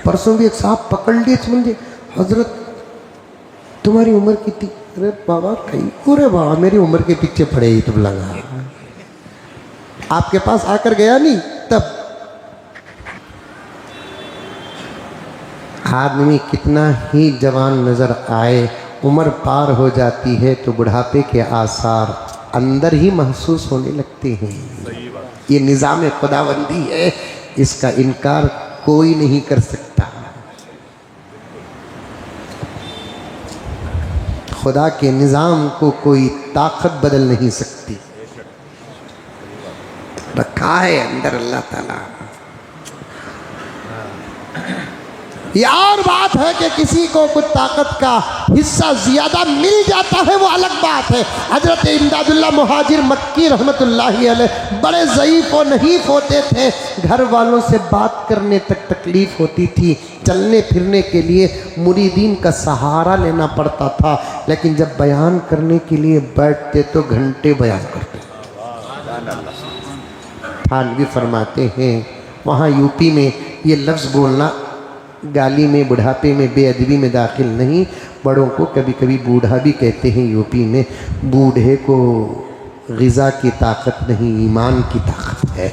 परसों भी एक साहब पकड़ लिए, मुझे हजरत तुम्हारी उम्र कितनी? अरे बाबा कहीं पूरे बाबा मेरी उम्र के पीछे पड़े ही तुम लगा, आपके पास आकर गया नहीं तब। आदमी कितना ही जवान नजर आए, उम्र पार हो जाती है तो बुढ़ापे के आसार अंदर ही महसूस होने लगते हैं। ये निज़ाम खुदाबंदी है, इसका इनकार कोई नहीं कर सकता। खुदा के निज़ाम को कोई ताकत बदल नहीं सकती, रखा है अंदर अल्लाह ताला। ये और बात है कि किसी को कुछ ताकत का हिस्सा ज़्यादा मिल जाता है, वो अलग बात है। हज़रत इमदादुल्लाह मुहाजिर मक्की रहमतुल्लाहि अलैह बड़े ज़ईफ़ और नहीफ़ होते थे, घर वालों से बात करने तक तकलीफ़ होती थी, चलने फिरने के लिए मुरीदीन का सहारा लेना पड़ता था, लेकिन जब बयान करने के लिए बैठते तो घंटे बयान करते। थानवी फरमाते हैं वहाँ यूपी में ये लफ्ज़ बोलना गाली में, बुढ़ापे में, बेअदबी में दाखिल नहीं। बड़ों को कभी कभी बूढ़ा भी कहते हैं यूपी में। बूढ़े को ग़िज़ा की ताकत नहीं, ईमान की ताकत है।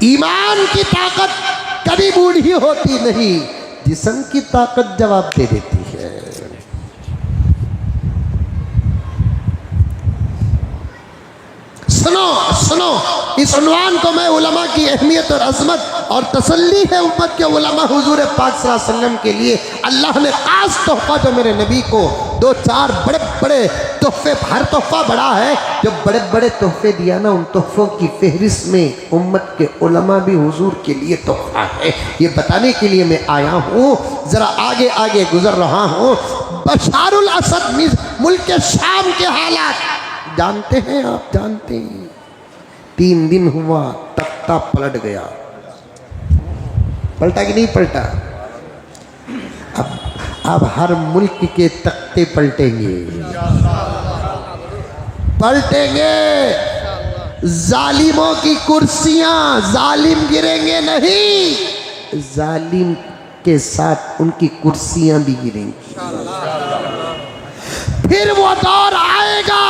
ईमान की ताकत कभी बूढ़ी होती नहीं, जिस्म की ताकत जवाब दे देती है। सुनो, इस उन्वान को मैं उलमा की अहमियत और अज़मत और तसल्ली है उम्मत के उलमा हुजूर पाक सल्लल्लाहु अलैहि वसल्लम के लिए अल्लाह ने खास तोहफा जो मेरे नबी को 2-4 बड़े बड़े तोहफे, हर तोहफा बड़ा है, जो बड़े बड़े तोहफे दिया ना, उन तोहफों की फहरिस्त में उम्मत के उलमा भी हुजूर के लिए तोहफा है। ये बताने के लिए मैं आया हूँ, ज़रा आगे आगे गुजर रहा हूँ। बशारुल असद मुल्क शाम के हालात जानते हैं आप, जानते हैं। 3 दिन हुआ तख्ता पलट गया। पलटा कि नहीं पलटा? अब हर मुल्क के तख्ते पलटेंगे, जालिमों की कुर्सियां, जालिम गिरेंगे नहीं, जालिम के साथ उनकी कुर्सियां भी गिरेंगी। फिर वो दौर आएगा,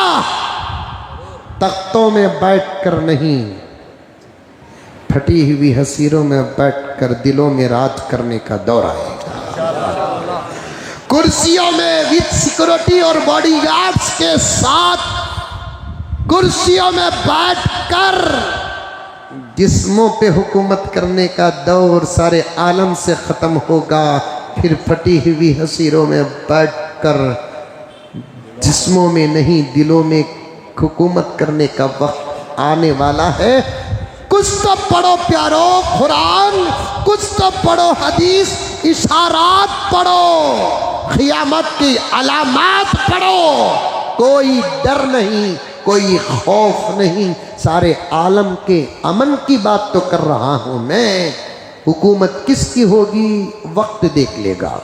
तख्तों में बैठकर नहीं, फटी हुई हसीरों में बैठकर दिलों में राज करने का दौर आएगा। कुर्सियों में विद सिक्योरिटी और बॉडीगार्ड्स के साथ कुर्सियों में बैठकर जिस्मों पे हुकूमत करने का दौर सारे आलम से ख़त्म होगा। फिर फटी हुई हसीरों में बैठकर जिस्मों में नहीं दिलों में हुकूमत करने का वक्त आने वाला है। कुछ तो पढ़ो प्यारो कुरान, कुछ तो पढ़ो हदीस, इशारात पढ़ो, क़ियामत की अलामात पढ़ो। कोई डर नहीं, कोई खौफ नहीं, सारे आलम के अमन की बात तो कर रहा हूँ मैं। हुकूमत किसकी होगी वक्त देख लेगा।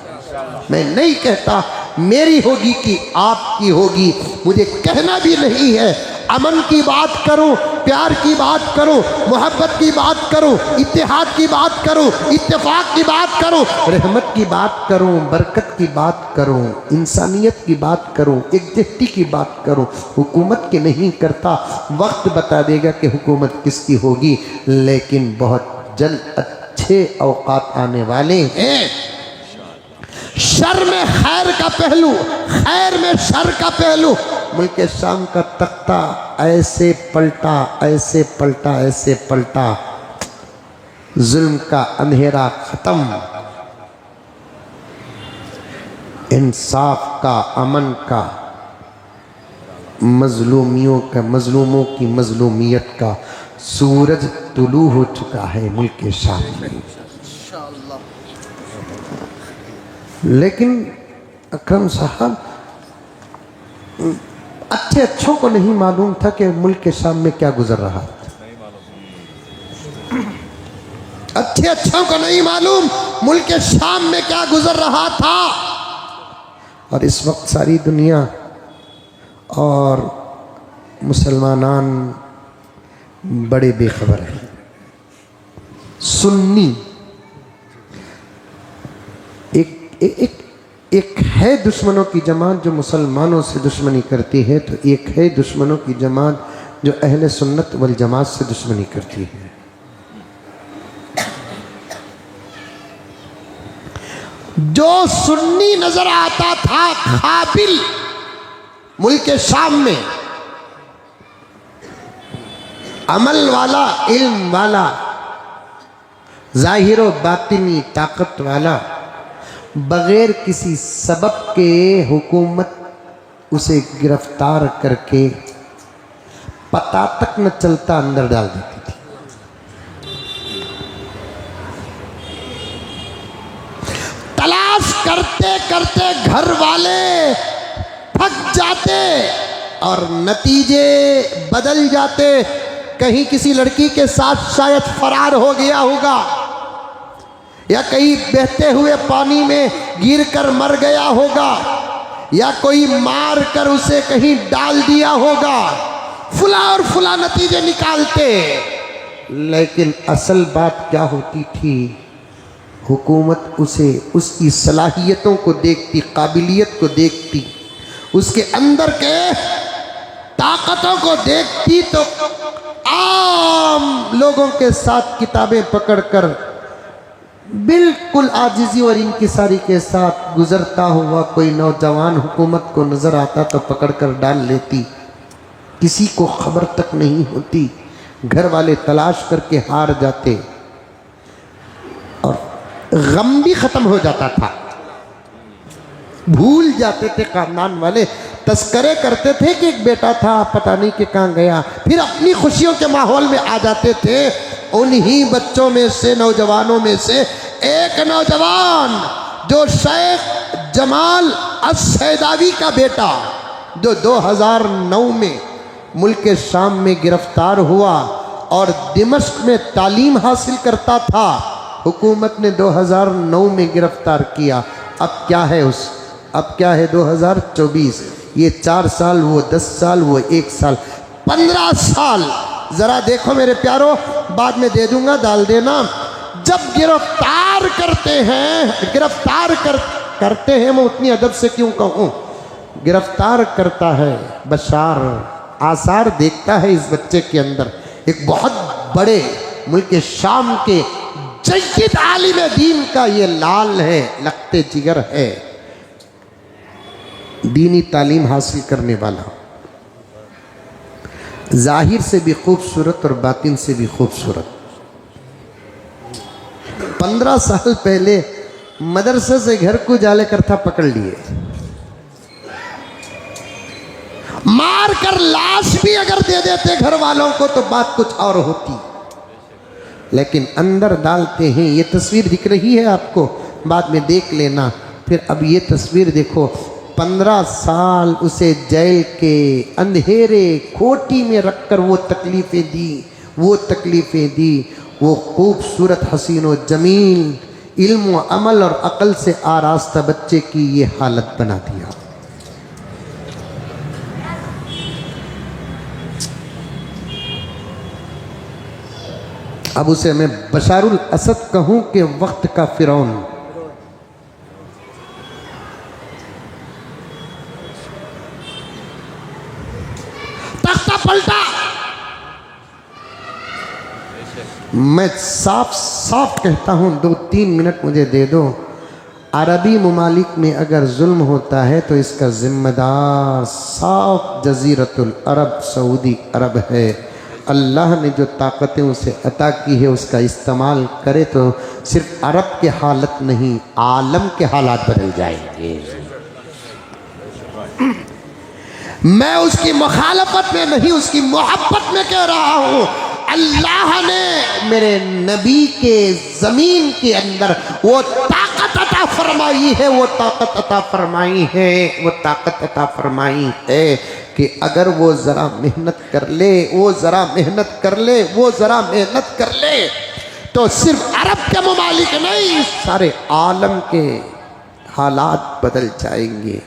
मैं नहीं कहता मेरी होगी कि आपकी होगी, मुझे कहना भी नहीं है। अमन की बात करूं, प्यार की बात करूं, मोहब्बत की बात करूं, इत्तेहाद की बात करूं, इत्तेफाक की बात करूं, रहमत की बात करूं, बरकत की बात करूं, इंसानियत की बात करूं, एकजुटती की बात करूं, हुकूमत की नहीं करता। वक्त बता देगा कि हुकूमत किसकी होगी, लेकिन बहुत जल्द अच्छे औकात आने वाले हैं। शर में खैर का पहलू, खैर में शर का पहलू। मुल्क शाम का तख्ता ऐसे पलटा, ऐसे पलटा, ऐसे पलटा, जुल्म का अंधेरा खत्म, इंसाफ का, अमन का, मजलूमों की मजलूमियत का सूरज तुलू हो चुका है मुल्क शाम में। लेकिन अकरम साहब, अच्छों को नहीं मालूम था कि मुल्क के शाम में क्या गुजर रहा था। अच्छों को नहीं मालूम मुल्क के शाम में क्या गुजर रहा था। और इस वक्त सारी दुनिया और मुसलमानान बड़े बेखबर हैं। सुन्नी एक है दुश्मनों की जमात जो मुसलमानों से दुश्मनी करती है, तो एक है दुश्मनों की जमात जो अहले सुन्नत वल जमात से दुश्मनी करती है। जो सुन्नी नजर आता था काबिल मुल्क शाम में, अमल वाला, इल्म वाला, जाहिर व बातिनी ताकत वाला, बगैर किसी सबब के हुकूमत उसे गिरफ्तार करके पता तक न चलता अंदर डाल देती थी। तलाश करते करते घर वाले थक जाते और नतीजे बदल जाते। कहीं किसी लड़की के साथ शायद फरार हो गया होगा, या कहीं बहते हुए पानी में गिरकर मर गया होगा, या कोई मार कर उसे कहीं डाल दिया होगा। फुला और फुला नतीजे निकालते। लेकिन असल बात क्या होती थी, हुकूमत उसे उसकी सलाहियतों को देखती, काबिलियत को देखती, उसके अंदर के ताकतों को देखती, तो आम लोगों के साथ किताबें पकड़कर बिल्कुल आजिज़ी और इंकिसारी के साथ गुजरता हुआ कोई नौजवान हुकूमत को नजर आता तो पकड़कर डाल लेती। किसी को खबर तक नहीं होती। घर वाले तलाश करके हार जाते और गम भी खत्म हो जाता था। भूल जाते थे खानदान वाले, तस्करे करते थे कि एक बेटा था पता नहीं कि कहाँ गया, फिर अपनी खुशियों के माहौल में आ जाते थे। उन्हीं बच्चों में से, नौजवानों में से एक नौजवान जो शेख जमाल अस्सैदावी का बेटा, जो 2009 में मुल्क शाम में गिरफ्तार हुआ और दिमश्क में तालीम हासिल करता था, हुकूमत ने 2009 में गिरफ्तार किया। अब क्या है अब क्या है 2024, ये 4 साल, वो 10 साल, वो 1 साल, 15 साल। जरा देखो मेरे प्यारो, बाद में दे दूंगा, डाल देना। जब गिरफ्तार करते हैं, करते हैं, मैं उतनी अदब से क्यों कहूँ, गिरफ्तार करता है बशार, आसार देखता है इस बच्चे के अंदर एक बहुत बड़े मुल्क शाम के जय्यद आलिम दीन का ये लाल है, लखते जिगर है, दीनी तालीम हासिल करने वाला, जाहिर से भी खूबसूरत और बातिन से भी खूबसूरत। 15 साल पहले मदरसे से घर को जाले करता पकड़ लिए, मार कर लाश भी अगर दे देते घर वालों को तो बात कुछ और होती, लेकिन अंदर डालते हैं। ये तस्वीर दिख रही है आपको, बाद में देख लेना। फिर अब ये तस्वीर देखो, 15 साल उसे जेल के अंधेरे खोटी में रखकर वो तकलीफ़ें दी, वो खूबसूरत हसीन व जमील इल्म व अमल और अकल से आरास्ता बच्चे की ये हालत बना दिया। अब उसे मैं बशारुल असद कहूं कि वक्त का फिरौन। तख्ता पलटा। मैं साफ साफ कहता हूं, 2-3 मिनट मुझे दे दो। अरबी ममालिक में अगर जुल्म होता है तो इसका जिम्मेदार साफ जजीरतुल अरब सऊदी अरब है। अल्लाह ने जो ताकतें उसे अता की है उसका इस्तेमाल करे तो सिर्फ अरब के हालत नहीं, आलम के हालात बदल जाएंगे। मैं उसकी मुखालफत में नहीं, उसकी मोहब्बत में कह रहा हूं। अल्लाह ने मेरे नबी के ज़मीन के अंदर वो ताकत अता फरमाई है, वो ताकत अता फरमाई है, वो ताकत अता फरमाई है कि अगर वो ज़रा मेहनत कर ले, वो ज़रा मेहनत कर ले, वो ज़रा मेहनत कर ले तो सिर्फ अरब के ममालिक नहीं, सारे आलम के हालात बदल जाएंगे।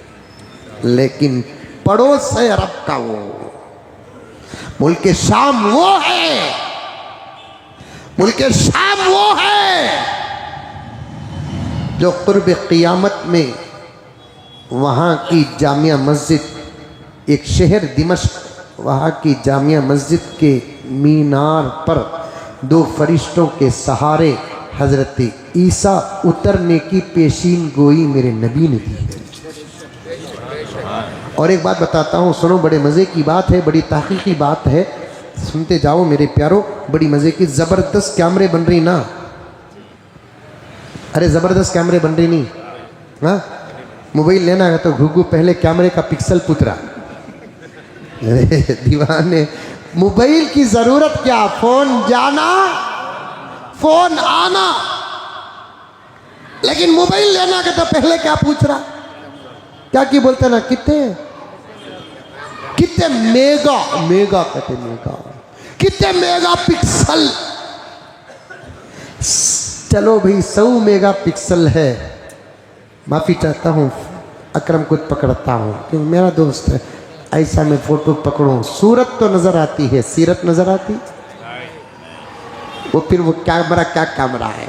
लेकिन पड़ोस है अरब का वो मुल्क शाम, वो है मुल्क शाम, वो है जो कुर्ब क़ियामत में वहाँ की जामिया मस्जिद, एक शहर दिमश्क, वहाँ की जामिया मस्जिद के मीनार पर 2 फरिश्तों के सहारे हज़रत ईसा उतरने की पेशीन गोई मेरे नबी ने दी है। और एक बात बताता हूँ, सुनो, बड़े मज़े की बात है, बड़ी तहक़ीक़ी बात है, सुनते जाओ मेरे प्यारो। बड़ी मज़े की ज़बरदस्त कैमरे बन रही ना, अरे ज़बरदस्त कैमरे बन रही नहीं। हाँ, मोबाइल लेना है तो घुघू पहले कैमरे का पिक्सल पुतरा। दीवाने, मोबाइल की ज़रूरत क्या, फ़ोन जाना फ़ोन आना, लेकिन मोबाइल लेना के तो पहले क्या पूछ रहा, क्या की बोलते ना, कितने मेगा, मेगा कहते, मेगा कितने मेगा पिक्सल। चलो भाई 100 मेगा पिक्सल है, माफ़ी चाहता हूँ, अकरम खुद पकड़ता हूँ क्योंकि मेरा दोस्त है। ऐसा मैं फ़ोटो पकड़ूँ, सूरत तो नज़र आती है, सीरत नज़र आती, वो फिर वो कैमरा क्या कैमरा है,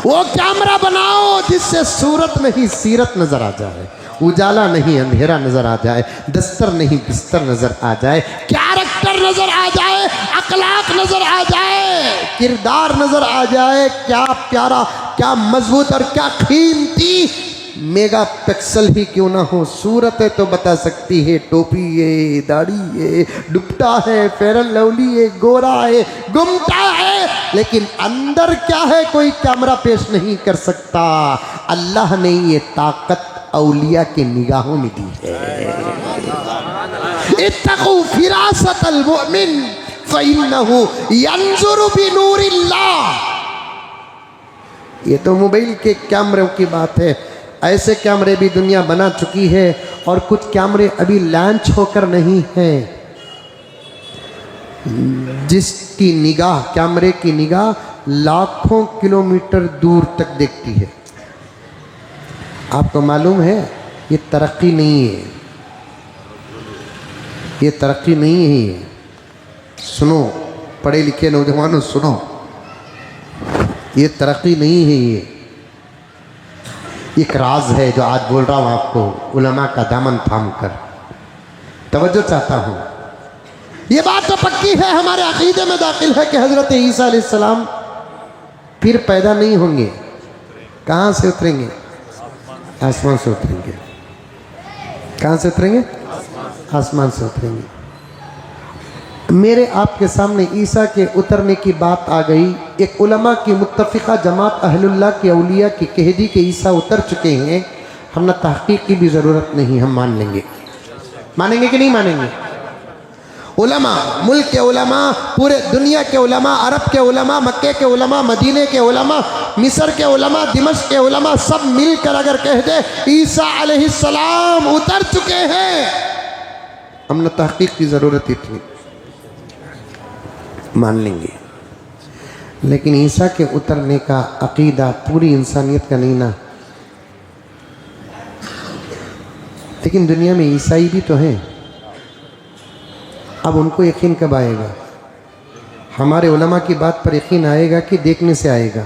वो कैमरा बनाओ जिससे सूरत नहीं सीरत नज़र आ जाए, उजाला नहीं अंधेरा नज़र आ जाए, दस्तर नहीं बिस्तर नज़र आ जाए, कैरेक्टर नज़र आ जाए, अखलाक नज़र आ जाए, किरदार नज़र आ जाए। क्या प्यारा, क्या मजबूत और क्या कीमती मेगा पिक्सल ही क्यों ना हो, सूरत है तो बता सकती है, टोपी है, दाढ़ी है, दुपट्टा है, फेरन लवली है, गोरा है, गुमटा है, लेकिन अंदर क्या है कोई कैमरा पेश नहीं कर सकता। अल्लाह ने ये ताकत औलिया के निगाहों में दी है। इत्तक़ू फिरासतल मुमिन फ़इन्नहु यंज़ुरु बिनूरिल्लाह। ये तो मोबाइल के कैमरों की बात है, ऐसे कैमरे भी दुनिया बना चुकी है और कुछ कैमरे अभी लॉन्च होकर नहीं हैं, जिसकी निगाह, कैमरे की निगाह लाखों किलोमीटर दूर तक देखती है। आपको मालूम है ये तरक्की नहीं है, ये तरक्की नहीं है। सुनो पढ़े लिखे नौजवानों, सुनो, ये तरक्की नहीं है, ये एक राज है जो आज बोल रहा हूँ आपको, उलमा का दामन थाम कर। तवज्जो चाहता हूँ, ये बात तो पक्की है, हमारे अकीदे में दाखिल है कि हज़रत ईसा अलैहिस्सलाम फिर पैदा नहीं होंगे। कहाँ से उतरेंगे? आसमान से उतरेंगे। कहाँ से उतरेंगे? आसमान से उतरेंगे। मेरे आपके सामने ईसा के उतरने की बात आ गई। एक उलमा की मुत्तफ़िक़ा जमात अहलुल्लाह के औलिया की कह दी कि ईसा उतर चुके हैं, हम ना तहक़ीक़ की भी ज़रूरत नहीं, हम मान लेंगे। मानेंगे कि नहीं मानेंगे? उलमा, मुल्क के उलमा, पूरे दुनिया के उलमा, अरब के उलमा, मक्के के उलमा, मदीने के उलमा, मिस्र के उलमा, दिमश्क के उलमा, सब मिलकर अगर कह दे ईसा अलैहिस्सलाम उतर चुके हैं, हम ना तहक़ीक़ की ज़रूरत ही थी, मान लेंगे। लेकिन ईसा के उतरने का अकीदा पूरी इंसानियत का नहीं ना। लेकिन दुनिया में ईसाई भी तो हैं। अब उनको यकीन कब आएगा? हमारे उलमा की बात पर यकीन आएगा कि देखने से आएगा?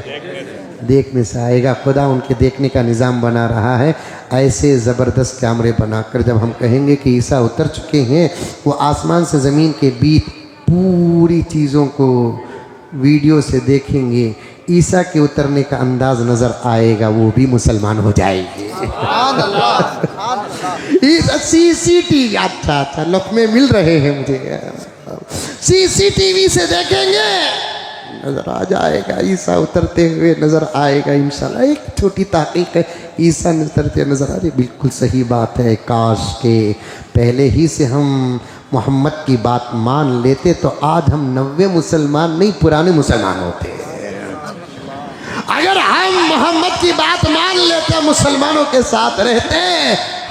देखने से आएगा। खुदा उनके देखने का निज़ाम बना रहा है, ऐसे ज़बरदस्त कैमरे बनाकर। जब हम कहेंगे कि ईसा उतर चुके हैं, वो आसमान से ज़मीन के बीच पूरी चीज़ों को वीडियो से देखेंगे, ईसा के उतरने का अंदाज नज़र आएगा, वो भी मुसलमान हो जाएंगे। CCTV, अच्छा लुक़मे मिल रहे हैं मुझे। CCTV से देखेंगे, नज़र आ जाएगा, ईसा उतरते हुए नज़र आएगा इंशाल्लाह। एक छोटी तहक़ीक़ है, ईसा उतरते नज़र आ रही, बिल्कुल सही बात है। काश के पहले ही से हम मोहम्मद की बात मान लेते तो आज हम 90 मुसलमान नहीं, पुराने मुसलमान होते। अगर हम मोहम्मद की बात मान लेते, मुसलमानों के साथ रहते,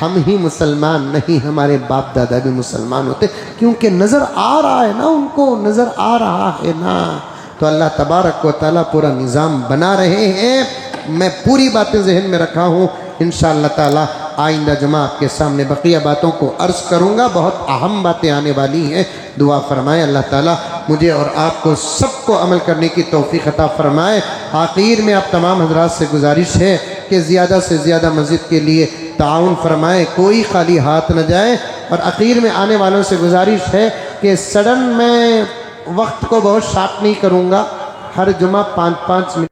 हम ही मुसलमान नहीं, हमारे बाप दादा भी मुसलमान होते, क्योंकि नज़र आ रहा है ना, उनको नज़र आ रहा है ना। तो अल्लाह तबारक व तआला पूरा निज़ाम बना रहे हैं। मैं पूरी बातें जहन में रखा हूँ। इंशाअल्लाह ताला आइंदा जुमा आपके सामने बकिया बातों को अर्ज़ करूँगा। बहुत अहम बातें आने वाली हैं। दुआ फरमाए अल्लाह ताला मुझे और आपको सबको अमल करने की तौफीक अता फरमाए। आखिर में आप तमाम हज़रात से गुजारिश है कि ज़्यादा से ज़्यादा मस्जिद के लिए ताउन फरमाए, कोई खाली हाथ न जाए। और आखिर में आने वालों से गुजारिश है कि सडन में वक्त को बहुत शार्ट नहीं करूँगा, हर जुमा 5-5 मिनट